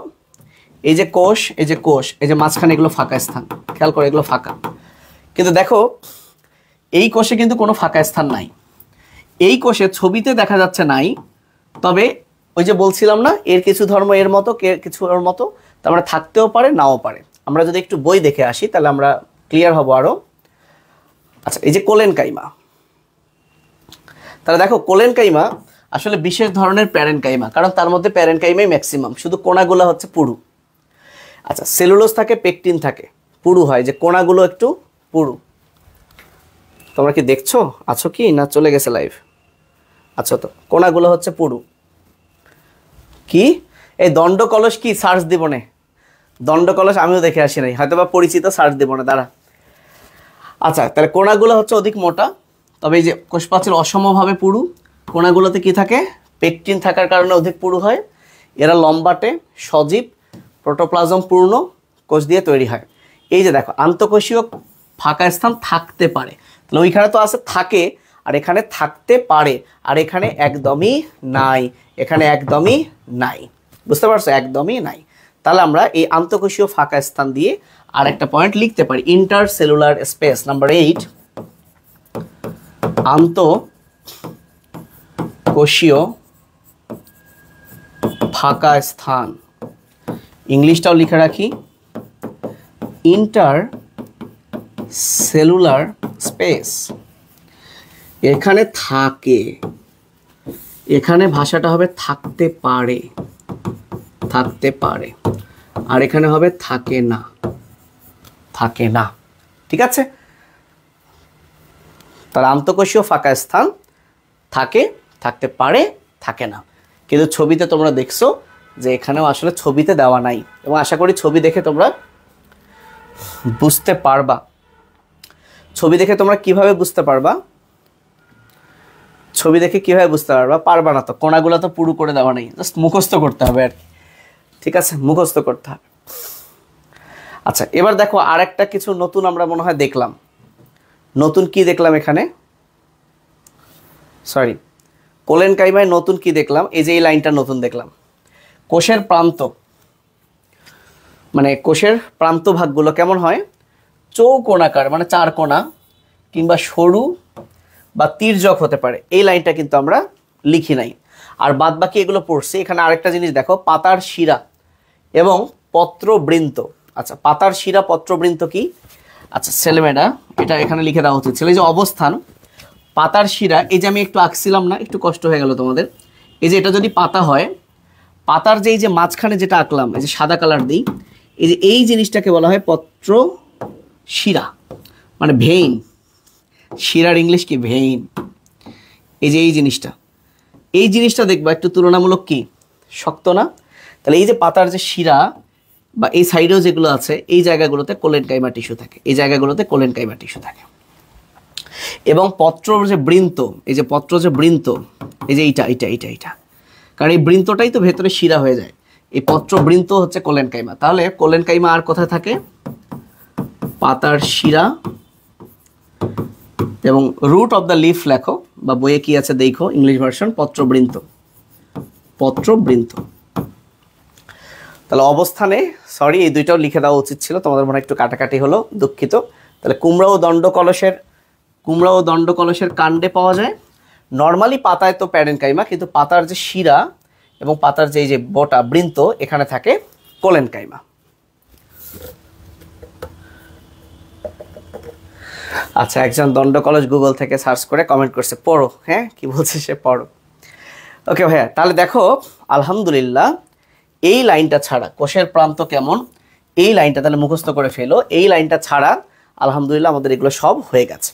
এই যে কোষ, এই যে মাঝখানে এগুলো ফাঁকা স্থান, খেয়াল করো এগুলো ফাঁকা। কিন্তু দেখো এই কোষে কিন্তু কোনো ফাঁকা স্থান নাই। এই কোষে ছবিতে দেখা যাচ্ছে নাই, তবে ওই যে বলছিলাম না, এর কিছু ধর্ম এর মতো, কিছু ওর মতো, তার মানে থাকতেও পারে নাও পারে। আমরা যদি একটু বই দেখে আসি তাহলে আমরা ক্লিয়ার হব আরো। আচ্ছা, এই যে কোলেনকাইমা, তাহলে দেখো কোলেনকাইমা আসলে বিশেষ ধরনের প্যারেনকাইমা, কারণ তার মধ্যে প্যারেনকাইমাই ম্যাক্সিমাম, শুধু কোনাগুলো হচ্ছে পুরু। আচ্ছা, সেলুলোজ থাকে, পেকটিন থাকে, পুরু হয়, যে কোনাগুলো একটু পুরু। তোমরা কি দেখছো? আছো কি না চলে গেছে লাইভ? আচ্ছা, তো কোনাগুলো হচ্ছে পুরু। কি এই দণ্ড কলস কি? সার্চ দিব না, দণ্ড কলস আমিও দেখে আসি নাই, হয়তো বা পরিচিত, সার্চ দিব না দাঁড়া। আচ্ছা, তাহলে কোনাগুলো হচ্ছে অধিক মোটা, তবে এই যে কোষপ্রাচীর অসমভাবে পুরু। কোনাগুলোতে কি থাকে? পেকটিন থাকার কারণে অধিক পুরু হয়। এরা লম্বাটে, সজীব, প্রোটোপ্লাজম পূর্ণ কোষ দিয়ে তৈরি হয়। এই যে দেখো আন্তঃকোষীয় ফাঁকা স্থান থাকতে পারে, তাহলে ওইখানে তো আছে থাকে, আর এখানে থাকতে পারে, আর এখানে একদমই নাই। বুঝতে পারছো? একদমই নাই। তাহলে আমরা এই আন্তঃকোষীয় ফাঁকা স্থান দিয়ে আর একটা পয়েন্ট লিখতে পারি, ইন্টারসেলুলার স্পেস। নাম্বার 8, আন্তঃকোষীয় ফাঁকা স্থান। ইংলিশটাও লিখে রাখি, ইন্টারসেলুলার স্পেস। এখানে থাকে, এখানে ভাষাটা হবে থাকতে পারে, আর এখানে হবে থাকে না। ঠিক আছে? তার আন্তঃকোষীয় ফাঁকা স্থান থাকতে পারে, থাকে না। কিন্তু ছবিতে তোমরা দেখছো যে এখানেও আসলে ছবিতে দেওয়া নাই, এবং আশা করি ছবি দেখে তোমরা বুঝতে পারবা। ছবি দেখে তোমরা কিভাবে বুঝতে পারবা? পারবা না তো, কোনাগুলো তো পুরো করে দেওয়া নেই, জাস্ট মুখস্থ করতে হবে আর কি। ঠিক আছে, মুখস্থ করতে হবে। আচ্ছা, এবার দেখো আর একটা কিছু নতুন আমরা মনে হয় দেখলাম। নতুন কি দেখলাম এখানে? কোলেনকাইমায় নতুন কি দেখলাম? এই যে এই লাইনটা নতুন দেখলাম। কোষের প্রান্ত, মানে কোষের প্রান্ত ভাগগুলো কেমন হয়? চৌকোণাকার, মানে 4 কোণা, কিংবা সরু বা তির্যক হতে পারে। এই লাইনটা কিন্তু আমরা লিখি নাই, আর বাদ বাকি এগুলো পড়ছি। এখানে আরেকটা জিনিস দেখো, পাতার শিরা এবং পত্রবৃন্ত। আচ্ছা, পাতার শিরা পত্রবৃন্ত কি? আচ্ছা ছেলেমেয়েরা, এটা এখানে লিখে দেওয়া উচিত ছিল। এই যে অবস্থান, পাতার শিরা, এই যে আমি একটু আঁকছিলাম না, একটু কষ্ট হয়ে গেল তোমাদের। এই যে এটা যদি পাতা হয়, পাতার যে এই যে মাঝখানে যেটা আঁকলাম, এই যে সাদা কালার দিই, এই যে এই জিনিসটাকে বলা হয় পত্র শিরা, মানে ভেইন। শিরার ইংলিশ কি? ভেইন। এই যে এই জিনিসটা দেখবা একটু তুলনামূলক কি শক্ত না? তাহলে এই যে পাতার যে শিরা বা এই সাইডেও যেগুলো আছে, এই জায়গাগুলোতে কোলেনকাইমা টিস্যু থাকে, এবং পত্র যে বৃন্ত, এই যে পত্র যে বৃন্ত, এই যে এইটা, কারণ এই বৃন্তটাই তো ভেতরে শিরা হয়ে যায়। এই পত্র বৃন্ত হচ্ছে কোলেনকাইমা। তাহলে কোলেনকাইমা আর কোথায় থাকে? পাতার শিরা এবং রুট অফ দ্য লিফ লেখো, বা বইয়ে কি আছে দেখো, ইংলিশ ভার্সন, পত্রবৃন্ত। তাহলে অবস্থানে, সরি এই দুইটাও লিখে দেওয়া উচিত ছিল, তোমাদের মনে একটু কাটাকাটি হলো, দুঃখিত। তাহলে কুমড়া ও দণ্ড কলসের কুমড়া ও দণ্ডকলসের কাণ্ডে পাওয়া যায়। নর্মালি পাতায় তো প্যারেনকাইমা, কিন্তু পাতার যে শিরা এবং পাতার যে এই যে বটা বৃন্ত এখানে থাকে কোলেনকাইমা। আচ্ছা, একজন দণ্ডকলস গুগল থেকে সার্চ করে কমেন্ট করছে পড়ো। হ্যাঁ, কি বলছে সে, পড়ো। ওকে ভাইয়া, তাহলে দেখো আলহামদুলিল্লাহ এই লাইনটা ছাড়া কোষের প্রান্ত কেমন, এই লাইনটা তাহলে মুখস্থ করে ফেলো। এই লাইনটা ছাড়া আলহামদুলিল্লাহ আমাদের এগুলো সব হয়ে গেছে।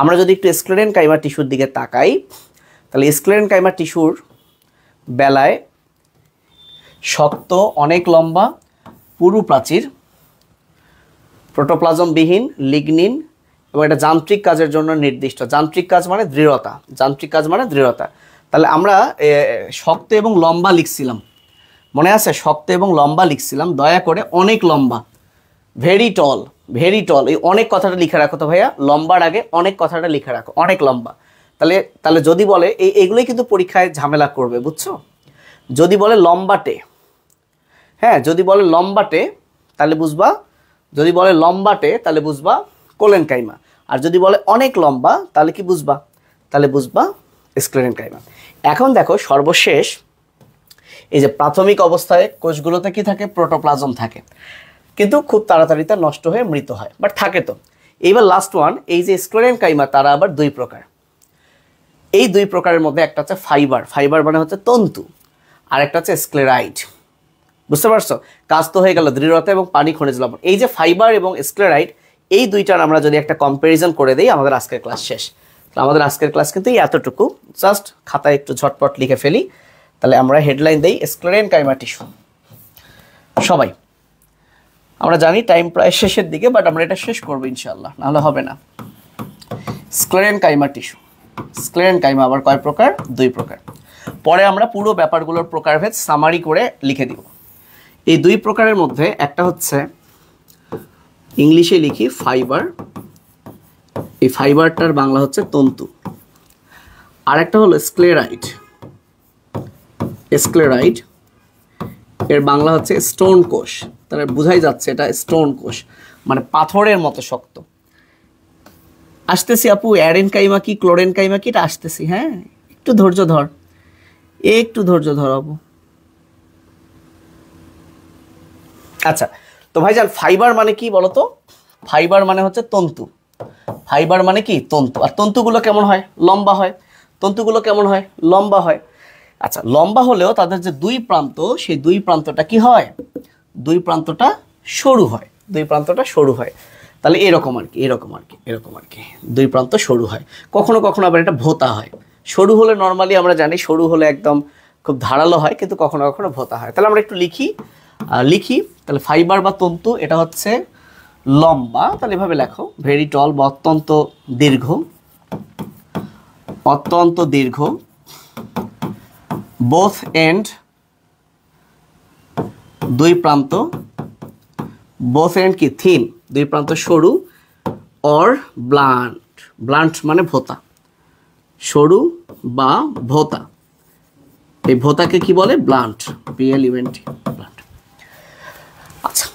আমরা যদি একটু স্ক্লেরেনকাইমা টিস্যুর দিকে তাকাই, তাহলে স্ক্লেরেনকাইমা টিস্যুর বেলায় শক্ত, অনেক লম্বা, পুরু প্রাচীর, প্রোটোপ্লাজমবিহীন, লিগনিন এবং এটা যান্ত্রিক কাজের জন্য নির্দিষ্ট। যান্ত্রিক কাজ মানে দৃঢ়তা, যান্ত্রিক কাজ মানে দৃঢ়তা। তাহলে আমরা শক্ত এবং লম্বা লিখছিলাম, মনে আছে? শক্ত এবং লম্বা লিখছিলাম। দয়া করে অনেক লম্বা, ভেরি টল, ভেরি টল, এই অনেক কথাটা লিখে রাখো তো ভাইয়া, লম্বার আগে অনেক কথাটা লিখে রাখো, অনেক লম্বা। তাহলে যদি বলে এইগুলোই কিন্তু পরীক্ষায় ঝামেলা করবে, বুঝছো? যদি বলে লম্বাটে, হ্যাঁ, যদি বলে লম্বাটে তাহলে বুঝবা, যদি বলে লম্বাটে তাহলে বুঝবা কোলেনকাইমা। আর যদি বলে অনেক লম্বা তাহলে কি বুঝবা? তাহলে বুঝবা স্ক্লেরেনকাইমা। এখন দেখো সর্বশেষ, এই যে প্রাথমিক অবস্থায় কোষগুলোতে কি থাকে? প্রোটোপ্লাজম থাকে, কিন্তু খুব তাড়াতাড়ি তা নষ্ট হয়ে মৃত হয়, বাট থাকে তো। এইবার লাস্ট ওয়ান, এই যে স্ক্লেরেনকাইমা তারা আবার দুই প্রকার। এই দুই প্রকারের মধ্যে একটা হচ্ছে ফাইবার, ফাইবার মানে হচ্ছে তন্তু, আর একটা হচ্ছে স্ক্লেরাইড। বুঝতে পারছো? কাজ তো হয়ে গেল দৃঢ়তা এবং পানি খনিজ লবণ। এই যে ফাইবার এবং স্ক্লেরাইড, এই দুইটার আমরা যদি একটা কম্প্যারিজন করে দিই, আমাদের আজকের ক্লাস শেষ। আমাদের আজকের ক্লাস কিন্তু এতটুকু, জাস্ট খাতায় একটু ঝটপট লিখে ফেলি। তাহলে আমরা হেডলাইন দেই স্ক্লেরেনকাইমা টিস্যু। সবাই আমরা জানি টাইম প্রায় শেষের দিকে, বাট আমরা এটা শেষ করবো ইনশাআল্লাহ, নাহলে হবে না। স্ক্লেরেনকাইমা টিস্যু, স্ক্লেরেনকাইমা আবার কয় প্রকার? দুই প্রকার। পরে আমরা পুরো ব্যাপারগুলোর প্রকারভেদ সামারি করে লিখে দিব। এই দুই প্রকারের মধ্যে একটা হচ্ছে ইংলিশে লিখি ফাইবার, এই ফাইবারটার বাংলা হচ্ছে তন্তু। আর একটা হলো স্ক্লেরাইড, স্ক্লেরাইড এর বাংলা হচ্ছে স্টোন কোষ। তাহলে বোঝাই যাচ্ছে এটা স্টোন কোষ, মানে পাথরের মতো শক্ত। আসতেছি আপু, অ্যারেনকাইমা কি ক্লোরেনকাইমা কি, এটা আসতেছি। হ্যাঁ, একটু ধৈর্য ধর, একটু ধৈর্য ধর আপু। আচ্ছা, তো ভাইজান ফাইবার মানে কি বলতো? ফাইবার মানে হচ্ছে তন্তু। ফাইবার মানে কি? তন্তু। আর তন্তুগুলো কেমন হয়? লম্বা হয়। তন্তুগুলো কেমন হয়? লম্বা হয়। আচ্ছা, লম্বা হলেও তাদের যে দুই প্রান্ত, সেই দুই প্রান্তটা কি হয়? দুই প্রান্তটা সরু হয়, দুই প্রান্তটা সরু হয়। তাহলে এরকম আর কি, এরকম আর কি, এরকম আর কি, দুই প্রান্ত সরু হয়। কখনো কখনো আবার এটা ভোঁতা হয়। সরু হলে নর্মালি আমরা জানি সরু হলে একদম খুব ধারালো হয়, কিন্তু কখনো কখনো ভোঁতা হয়। তাহলে আমরা একটু লিখি। তাহলে ফাইবার বা তন্তু এটা হচ্ছে লম্বা, তাহলে এভাবে লেখো, ভেরি টল বা অত্যন্ত দীর্ঘ, অত্যন্ত দীর্ঘ। বোথ এন্ড দুই প্রান্ত, বোথ এন্ড কি? থিন, দুই প্রান্ত সরু। অর ব্লান্ট, ব্লান্ট মানে ভোঁতা, সরু বা ভোঁতা। এই ভোঁতাকে কি বলে? Blunt, BLUNT, blunt. আচ্ছা,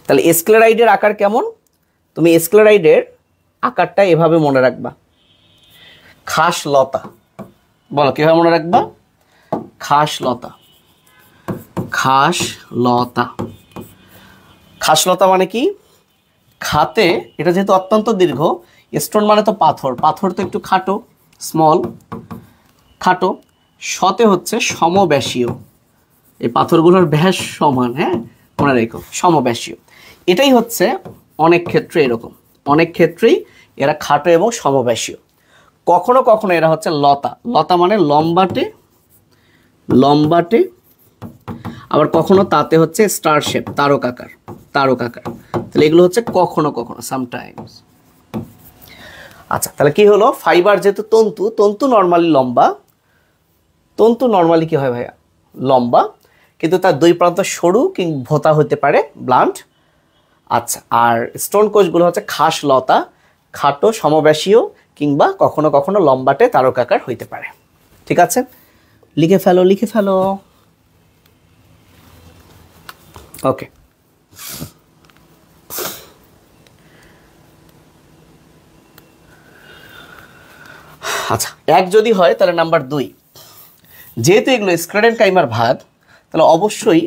তাহলে স্ক্লেরাইডের আকার কেমন? তুমি স্ক্লেরাইডের আকারটা এভাবে মনে রাখবা, খাস লতা। বলো কিভাবে মনে রাখবা? খাস লতা, খাস লতা। খাস লতা মানে কি? খাতে এটা যেহেতু অত্যন্ত দীর্ঘ, স্টোন মানে তো পাথর, পাথর তো একটু খাটো, স্মল, খাটো। শতে হচ্ছে সমব্যাসীয়, এই পাথরগুলোর ব্যাস সমান, হ্যাঁ মনে রেখো, সমব্যাসীয়। এটাই হচ্ছে অনেক ক্ষেত্রে এরকম, অনেক ক্ষেত্রেই এরা খাটো এবং সমব্যাসীয়। কখনো কখনো এরা হচ্ছে লতা, লতা মানে লম্বাটে, লম্বাটে। আবার কখনো তাতে হচ্ছে স্টার শেপ, তারকাকার, তারকাকার। তাহলে এগুলো হচ্ছে কখনো কখনো, সামটাইমস। আচ্ছা, তাহলে কি হলো? ফাইবার যেহেতু তন্তু, তন্তু নর্মালি লম্বা, তন্তু নর্মালি কি হয় ভাইয়া? লম্বা, কিন্তু তার দুই প্রান্ত সরু কিংবা ভোঁতা হতে পারে, ব্লান্ট। আচ্ছা, আর স্টোন কোষগুলো হচ্ছে খাস লতা, খাটো, সমব্যাসীয় কিংবা কখনো কখনো লম্বাটে, তারকাকার হইতে পারে। ঠিক আছে, লিখে ফেলো, লিখে ফেলো। ওকে, আচ্ছা, এক যদি হয় তাহলে নাম্বার 2, যেহেতু এগুলো স্ক্লেরেনকাইমার ভাগ, তাহলে অবশ্যই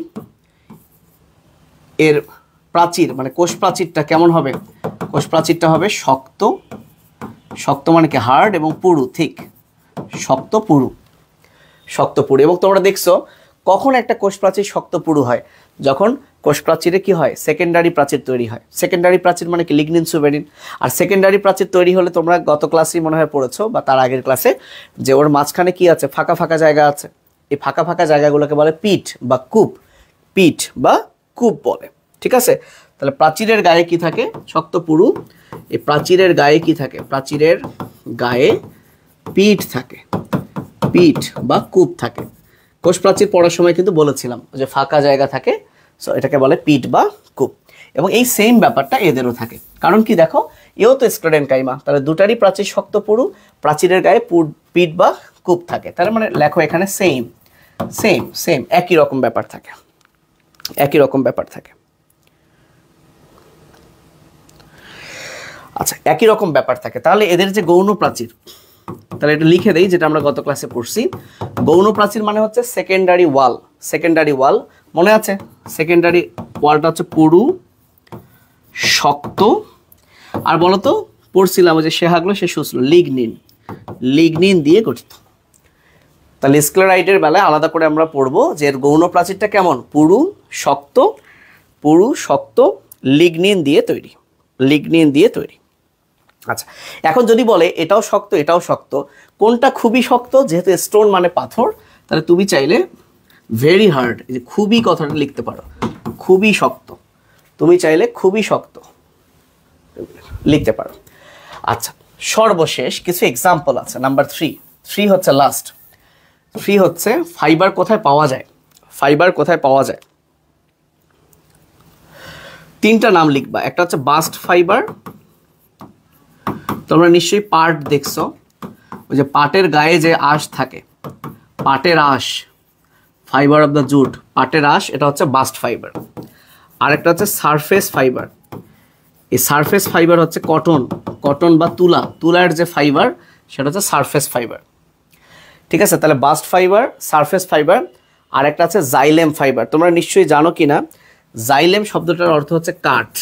এর প্রাচীর মানে কোষ প্রাচীরটা কেমন হবে? কোষ প্রাচীরটা হবে শক্ত, শক্ত মানে কি হার্ড, এবং পুরু থিক, শক্ত পুরু, শক্ত পুরু। এবং তোমরা দেখছো কখন একটা কোষ প্রাচীর শক্ত পুরু হয়? যখন কোষ প্রাচীরে কি হয়? সেকেন্ডারি প্রাচীর তৈরি হয়। সেকেন্ডারি প্রাচীর মানে কি? Lignin suberin. আর সেকেন্ডারি প্রাচীর তৈরি হলে তোমরা গত ক্লাসেই মনে হয় পড়েছো বা তার আগের ক্লাসে, যে ওর মাঝখানে কি আছে? ফাঁকা ফাঁকা জায়গা আছে। এই ফাঁকা ফাঁকা জায়গাগুলোকে বলে পিট বা কূপ, পিট বা কূপ বলে। ঠিক আছে, তাহলে প্রাচীরের গায়ে কি থাকে? শক্ত পুরু। এই প্রাচীরের গায়ে কি থাকে? প্রাচীরের গায়ে পিট থাকে, পিট বা কূপ থাকে। কোষ প্রাচীর পড়ার সময় কিন্তু বলেছিলাম যে ফাঁকা জায়গা থাকে, সো এটাকে বলে পিট বা কূপ। এবং এই সেম ব্যাপারটা এদেরও থাকে। কারণ কি দেখো, এও তো স্ক্লেরেনকাইমা, তাহলে দুটারই প্রাচীর শক্ত পুরু, প্রাচীরের গায়ে পিট বা কূপ থাকে। তার মানে লেখো এখানে সেম সেম সেম, একই রকম ব্যাপার থাকে, একই রকম ব্যাপার থাকে। আচ্ছা, একই রকম ব্যাপার থাকে। তাহলে এদের যে গৌণ প্রাচীর, তাহলে এটা লিখে দেই যেটা আমরা গত ক্লাসে পড়ছি। গৌণ প্রাচীর মানে হচ্ছে সেকেন্ডারি ওয়াল। সেকেন্ডারি ওয়াল মনে আছে? সেকেন্ডারি ওয়ালটা হচ্ছে পুরু, শক্ত, আর বলতো পড়ছিলাম যে শেহাগুলো শেষ হচ্ছিল লিগনিন, লিগনিন দিয়ে গঠিত। তাহলে স্ক্লেরাইডের বেলায় আলাদা করে আমরা পড়বো যে এর গৌণ প্রাচীরটা কেমন? পুরু, শক্ত, পুরু, শক্ত, লিগনিন দিয়ে তৈরি, লিগনিন দিয়ে তৈরি। আচ্ছা, এখন যদি বলে এটাও শক্ত এটাও শক্ত, কোনটা খুবই শক্ত? যেহেতু স্টোন মানে পাথর, তাহলে তুমি চাইলে ভেরি হার্ড, এই যে খুবই কথাটা লিখতে পারো, খুবই শক্ত। তুমি চাইলে খুবই শক্ত লিখতে পারো। আচ্ছা, সর্বশেষ কিছু এক্সাম্পল আছে। নাম্বার 3 হচ্ছে লাস্ট। 3 হচ্ছে ফাইবার কোথায় পাওয়া যায়? ফাইবার কোথায় পাওয়া যায়? 3টা নাম লিখবা। একটা হচ্ছে বাস্ট ফাইবার, তোমরা নিশ্চয়ই পাট দেখছো, ওই যে পাটের গায়ে যে আঁশ থাকে, পাটের আঁশ, ফাইবার অফ দ্য জুট, পাটের আঁশ, এটা হচ্ছে বাস্ট ফাইবার। আরেকটা হচ্ছে সারফেস ফাইবার। এই সারফেস ফাইবার হচ্ছে কটন, কটন বা তুলা, তুলার যে ফাইবার সেটা হচ্ছে সারফেস ফাইবার। ঠিক আছে, তাহলে বাস্ট ফাইবার, সারফেস ফাইবার। আরেকটা আছে জাইলেম ফাইবার। তোমরা নিশ্চয়ই জানো কি না, জাইলেম শব্দটার অর্থ হচ্ছে কাঠ,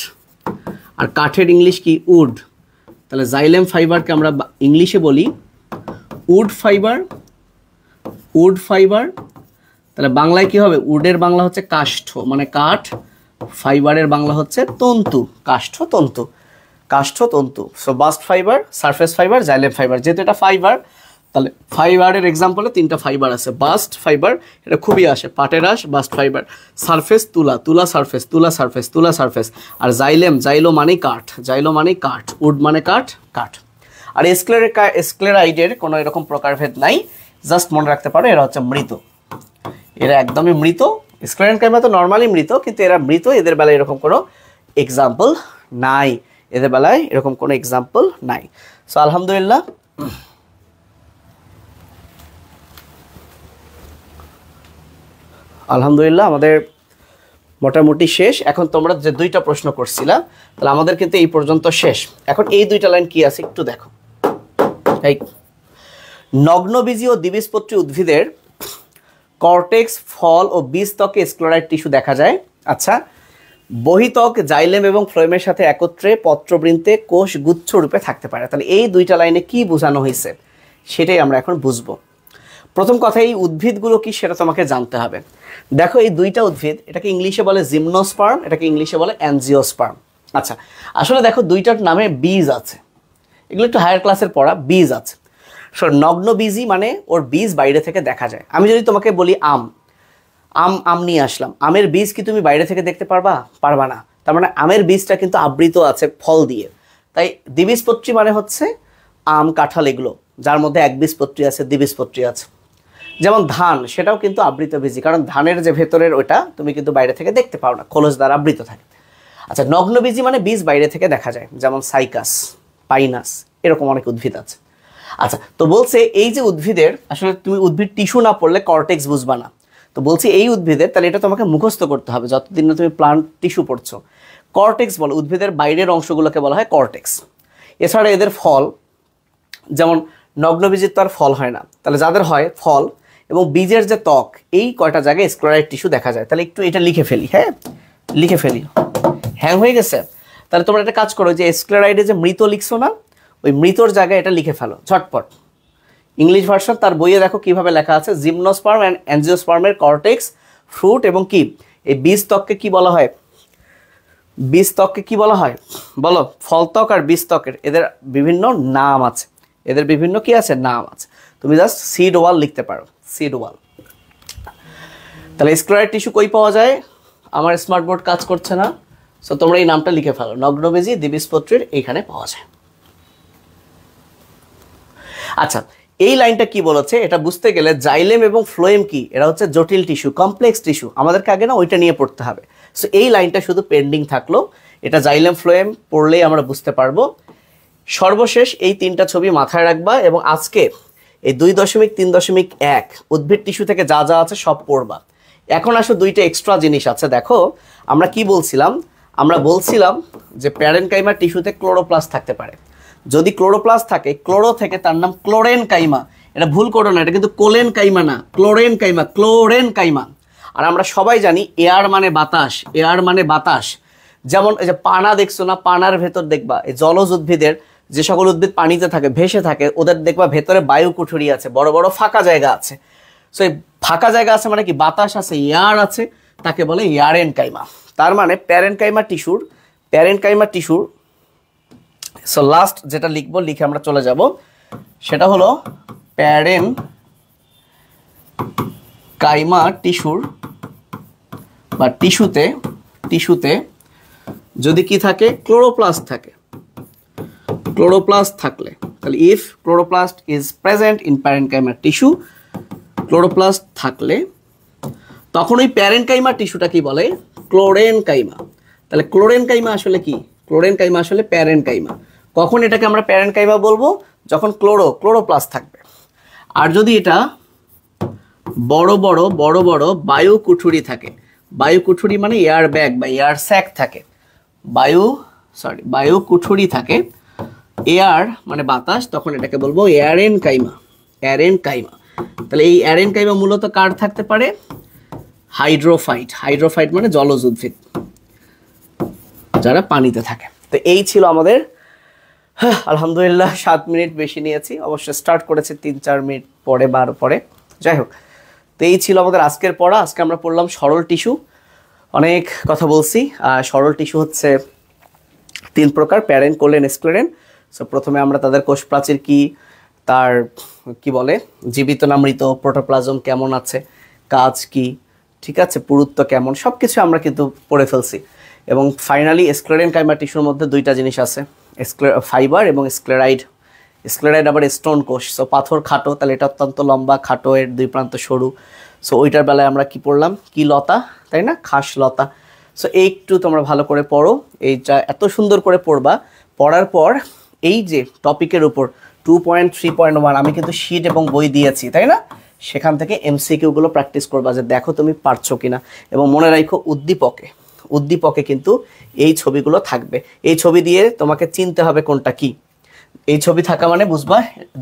আর কাঠের ইংলিশ কি? উড। তাহলে জাইলেম ফাইবারকে আমরা ইংলিশে বলি উড ফাইবার, উড ফাইবার। তাহলে বাংলায় কি হবে? উডের বাংলা হচ্ছে কাষ্ঠ মানে কাঠ, ফাইবারের বাংলা হচ্ছে তন্তু, কাষ্ঠ তন্তু, কাষ্ঠ তন্তু। So bast fibre, surface fibre, xylem fibre. যেহেতু এটা ফাইবার, তাহলে ফাইবারের এক্সাম্পলে 3টা ফাইবার আছে। বাস্ট ফাইবার, এটা খুবই আসে, পাটের আঁশ, বাস্ট ফাইবার। সারফেস তুলা, তুলা সারফেস, তুলা সারফেস, তুলা সারফেস। আর জাইলেম, জাইলো মানে কাঠ, জাইলো মানে কাঠ, উড মানে কাঠ, কাঠ। আর স্ক্লেরাইডের কোনো এরকম প্রকারভেদ নাই, জাস্ট মনে রাখতে পারো এরা হচ্ছে মৃত, এরা একদমই মৃত। স্ক্লেরেনকাইমা তো নর্মালি মৃত, কিন্তু এরা মৃত, এদের বেলায় এরকম কোনো এক্সাম্পল নাই, এদের বেলায় এরকম কোনো এক্সাম্পল নাই। সো আলহামদুলিল্লাহ, আলহামদুলিল্লাহ আমাদের মোটামুটি শেষ। এখন তোমরা যে 2টা প্রশ্ন করছিলা, তাহলে আমাদের কিন্তু এই পর্যন্ত শেষ। এখন এই 2টা লাইন কি আছে একটু দেখো। এই নগ্নবীজী ও দ্বিবীজপত্রী উদ্ভিদের কর্টেক্স, ফল ও বীজ ত্বকে স্ক্লেরাইড টিস্যু দেখা যায়। আচ্ছা, বহিত্বক জাইলেম এবং ফ্লোয়েমের সাথে একত্রে পত্রবৃন্তে কোষ গুচ্ছ রূপে থাকতে পারে। তাহলে এই 2টা লাইনে কি বোঝানো হয়েছে সেটাই আমরা এখন বুঝবো। প্রথম কথা, এই উদ্ভিদগুলো কি সেটা তোমাকে জানতে হবে। দেখো, এই 2টা উদ্ভিদ, এটাকে ইংলিশে বলে জিমনোস্পার্ম, এটাকে ইংলিশে বলে অ্যানজিওস্পার্ম। আচ্ছা, আসলে দেখো 2টার নামে বীজ আছে, এগুলো একটু হায়ার ক্লাসের পড়া, বীজ আছে। সো নগ্নবীজী মানে ওর বীজ বাইরে থেকে দেখা যায়। আমি যদি তোমাকে বলি আম, আম আম নিয়ে আসলাম, আমের বীজ কি তুমি বাইরে থেকে দেখতে পারবা? পারবা না। তার মানে আমের বীজটা কিন্তু আবৃত আছে ফল দিয়ে। তাই দ্বিবীজপত্রী মানে হচ্ছে আম, কাঁঠাল, এগুলো যার মধ্যে একবীজপত্রী আছে, দ্বিবীজপত্রী আছে। যেমন ধান, সেটাও কিন্তু আবৃত বীজই, কারণ ধানের যে ভেতরের ওটা তুমি কিন্তু বাইরে থেকে দেখতে পাও না, খোলস দ্বারা আবৃত থাকে। আচ্ছা, নগ্নবীজী মানে বীজ বাইরে থেকে দেখা যায়, যেমন সাইকাস, পাইনাস, এরকম অনেক উদ্ভিদ আছে। আচ্ছা, তো বলছে এই যে উদ্ভিদের, আসলে তুমি উদ্ভিদ টিস্যু না পড়লে কর্টেক্স বুঝবা না। তো বলছি এই উদ্ভিদের, তাহলে এটা তোমাকে মুখস্থ করতে হবে যতদিন না তুমি প্লান্ট টিস্যু পড়ছো। কর্টেক্স বলে, উদ্ভিদের বাইরের অংশগুলোকে বলা হয় কর্টেক্স। এছাড়া এদের ফল, যেমন নগ্নবীজের তো আর ফল হয় না, তাহলে যাদের হয় ফল এবং বীজের যে ত্বক, এই কয়টা জায়গায় স্ক্লেরাইড টিস্যু দেখা যায়। তাহলে একটু এটা লিখে ফেলি, হ্যাঁ লিখে ফেলি, হ্যাং হয়ে গেছে। তাহলে তোমরা একটা কাজ করো, যে স্ক্লেরাইডে যে মৃত লিখছো না, ওই মৃতর জায়গায় এটা লিখে ফেলো ঝটপট। ইংলিশ ভার্সন তার বইয়ে দেখো কিভাবে লেখা আছে, জিমনোস্পার্ম অ্যান্ড অ্যাঞ্জিওস্পার্মের কর্টেক্স, ফ্রুট এবং কি এই বীজ ত্বককে কি বলা হয়, বীজ ত্বককে কি বলা হয় বলো? ফল ত্বক আর বীজ ত্বকের এদের বিভিন্ন নাম আছে, এদের বিভিন্ন কি আছে নাম আছে। তুমি জাস্ট সিড ওয়াল লিখতে পারো, সিড ওয়াল। তাহলে স্ক্লেরাইড টিস্যু কই পাওয়া যায়? আমার স্মার্ট বোর্ড কাজ করছে না, সো তোমরা এই নামটা লিখে ফেলো, নগ্নবীজি দ্বিবীজপত্রীর এইখানে পাওয়া যায়। আচ্ছা, এই লাইনটা কি বলেছে এটা বুঝতে গেলে জাইলেম এবং ফ্লোয়েম কি, এরা হচ্ছে জটিল টিস্যু, কমপ্লেক্স টিস্যু, আমাদেরকে আগে না ওইটা নিয়ে পড়তে হবে। সো এই লাইনটা শুধু পেন্ডিং থাকলো, এটা জাইলেম ফ্লোয়েম পড়লেই আমরা বুঝতে পারবো। সর্বশেষ এই তিনটা ছবি মাথায় রাখবা এবং আজকে এই 2.3.1 উদ্ভিদ টিস্যু থেকে যা যা আছে সব পড়বা। এখন আসলে দুইটা এক্সট্রা জিনিস আছে। দেখো আমরা কি বলছিলাম, আমরা বলছিলাম যে প্যারেনকাইমা টিস্যুতে ক্লোরোপ্লাস্ট থাকতে পারে। যদি ক্লোরোপ্লাস্ট থাকে, ক্লোরো থেকে তার নাম ক্লোরেনকাইমা, এটা ভুল করো না, এটা কিন্তু কোলেনকাইমা না, ক্লোরেনকাইমা, ক্লোরেনকাইমা। আর আমরা সবাই জানি এয়ার মানে বাতাস, এয়ার মানে বাতাস। যেমন এই যে পানা দেখছো না, পানার ভেতর দেখবা এই জলজ উদ্ভিদের যে সকল উদ্ভিদ পানিতে থাকে, ভেসে থাকে, ওদের দেখবা ভেতরে বায়ু কুঠুরি আছে, বড় বড় ফাঁকা জায়গা আছে। সো এই ফাঁকা জায়গা আছে মানে কি বাতাস আছে, এয়ার আছে, তাকে বলে এয়ারেনকাইমা। তার মানে প্যারেনকাইমা টিস্যুর সো লাস্ট যেটা লিখবো, লিখে আমরা চলে যাব, সেটা হলো প্যারেনকাইমা টিস্যুর বা টিস্যুতে যদি কি থাকে, ক্লোরোপ্লাস্ট থাকে, ক্লোরোপ্লাস্ট থাকলে, তাহলে if chloroplast is present in parenchyma tissue, chloroplast থাকলে তখন ওই প্যারেনকাইমা টিস্যুটা কি বলে, ক্লোরেনকাইমা। তাহলে ক্লোরেনকাইমা আসলে কি, ক্লোরেনকাইমা আসলে প্যারেনকাইমা। কখন এটাকে আমরা প্যারেনকাইমা বলবো, যখন ক্লোরোপ্লাস্ট থাকবে। আর যদি এটা বড় বড় বায়ু কুঠুরি থাকে, বায়ু কুঠুরি মানে এয়ার ব্যাগ বা এয়ার স্যাক থাকে, বায়ু কুঠুরি থাকে, এয়ার মানে বাতাস, তখন এটাকে বলবো এয়ারেনকাইমা, এয়ারেনকাইমা। তাহলে এই এয়ারেনকাইমা মূলত কার থাকতে পারে, হাইড্রোফাইট মানে জলজ উদ্ভিদ যারা পানিতে থাকে। তো এই ছিল আমাদের, আলহামদুলিল্লাহ 7 মিনিট বেশি নিয়েছি, অবশ্য স্টার্ট করেছি 3-4 মিনিট পরে 12 পরে, যাই হোক। তো এই ছিল আমাদের আজকের পড়া। আজকে আমরা পড়লাম সরল টিস্যু, অনেক কথা বলছি। সরল টিস্যু হচ্ছে 3 প্রকার, প্যারেন, কোলেন, স্ক্লেরেন। সো প্রথমে আমরা তাদের কোষ প্রাচীর কি, তার কি বলে জীবিত না মৃত, প্রোটোপ্লাজম কেমন আছে, কাজ কি, ঠিক আছে, পুরুত্ব কেমন, সব কিছু আমরা কিন্তু পড়ে ফেলছি। এবং ফাইনালি স্ক্লেরেনকাইমা টিস্যুর মধ্যে দুইটা জিনিস আছে, ফাইবার এবং স্ক্লেরাইড। স্ক্লেরাইড আবার স্টোন কোষ, সো পাথর খাটো, তাহলে এটা অত্যন্ত লম্বা, খাটো, এর দুই প্রান্ত সরু। সো ওইটার বেলায় আমরা কি পড়লাম, কি লতা, তাই না, খাস লতা। সো একটু তোমরা ভালো করে পড়ো, এইটা এত সুন্দর করে পড়বা। পড়ার পর এই যে টপিকের উপর 2.3.1 আমি কিন্তু শিট এবং বই দিয়েছি, তাই না, সেখান থেকে এমসিকিউগুলো প্র্যাকটিস করবা, যে দেখো তুমি পারছো কিনা। এবং মনে রাখো উদ্দীপকে কিন্তু এই ছবিগুলো থাকবে, এই ছবি দিয়ে তোমাকে চিনতে হবে কোনটা কি। এই ছবি থাকা মানে বুঝবা,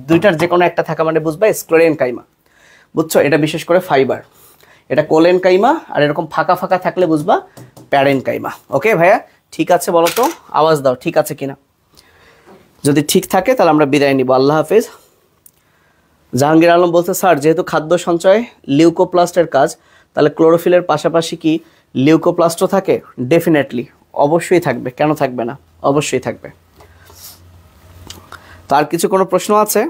দুইটার যে কোনো একটা থাকা মানে বুঝবা স্ক্লেরেনকাইমা, বুঝছো, এটা বিশেষ করে ফাইবার, এটা কোলেনকাইমা, আর এরকম ফাঁকা ফাঁকা থাকলে বুঝবা প্যারেনকাইমা। ওকে ভাইয়া, ঠিক আছে, বলো তো, আওয়াজ দাও ঠিক আছে কিনা। যদি ঠিক থাকে তাহলে আমরা বিদায় নিব, আল্লাহ হাফেজ। জাহাঙ্গীর আলম বলছে, স্যার যেহেতু খাদ্য সঞ্চয় লিউকোপ্লাস্টের কাজ, তাহলে ক্লোরোফিলের পাশাপাশি কি লিউকোপ্লাস্টও থাকে? ডেফিনেটলি, অবশ্যই থাকবে, কেন থাকবে না, অবশ্যই থাকবে। তার কিছু কোনো প্রশ্ন আছে?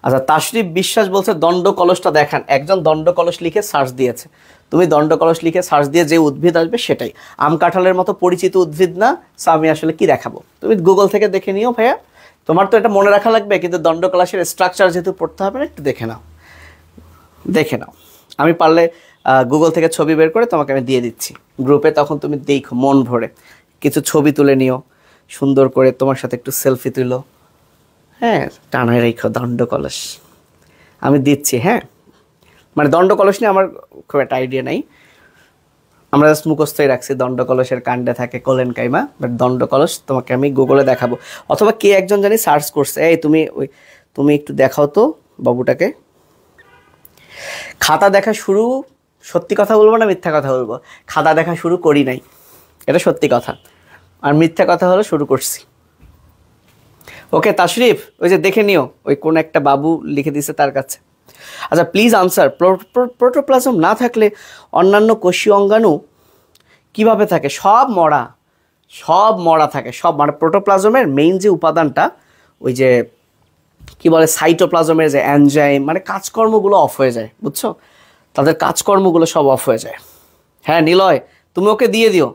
আচ্ছা, তাশরিফ বিশ্বাস বলছে দণ্ড কলসটা দেখান। একজন দণ্ড কলস লিখে সার্চ দিয়েছে, তুমি দণ্ড কলস লিখে সার্চ দিয়ে যে উদ্ভিদ আসবে সেটাই। আম কাঁঠালের মতো পরিচিত উদ্ভিদ না, সো আমি আসলে কি দেখাবো, তুমি গুগল থেকে দেখে নিও ভাইয়া। তোমার তো এটা মনে রাখা লাগবে, কিন্তু দণ্ড কলসের স্ট্রাকচার যেহেতু পড়তে হবে না, একটু দেখে নাও। আমি পারলে গুগল থেকে ছবি বের করে তোমাকে আমি দিয়ে দিচ্ছি গ্রুপে, তখন তুমি দেখো মন ভরে, কিছু ছবি তুলে নিও সুন্দর করে, তোমার সাথে একটু সেলফি তুলো, হ্যাঁ, টানায় রেখো দণ্ড কলস, আমি দিচ্ছি। হ্যাঁ, মানে দণ্ড কলস নিয়ে আমার খুব একটা আইডিয়া নাই, আমরা জাস্ট মুখস্থই রাখছি দণ্ড কলসের কাণ্ডে থাকে কোলেনকাইমা, বাট দণ্ড কলস তোমাকে আমি গুগলে দেখাবো। অথবা কে একজন জানি সার্চ করছে, এই তুমি ওই তুমি একটু দেখাও তো বাবুটাকে। খাতা দেখা শুরু, সত্যি কথা বলবো না মিথ্যা কথা বলবো, খাতা দেখা শুরু করি নাই, এটা সত্যি কথা। আর মিথ্যা কথা হলো শুরু করছি। ওকে তাশরিফ, ওই যে দেখে নিও, ওই কোন একটা বাবু লিখে দিছে তার কাছে। আচ্ছা প্লিজ আনসার, প্রোটোপ্লাজম না থাকলে অন্যান্য কোষীয় অঙ্গাণু কিভাবে থাকে? সব মরা থাকে, সব মানে প্রোটোপ্লাজমের মেইন যে উপাদানটা, ওই যে কি বলে সাইটোপ্লাজমের যে এনজাইম, মানে কাজকর্মগুলো অফ হয়ে যায়, বুঝছো? তাদের কাজকর্মগুলো সব অফ হয়ে যায়। হ্যাঁ নিলয়, তুমি ওকে দিয়ে দিও।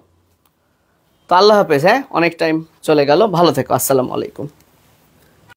তো আল্লাহ হাফেজ, হ্যাঁ অনেক টাইম চলে গেল, ভালো থেকো, আসসালামু আলাইকুম।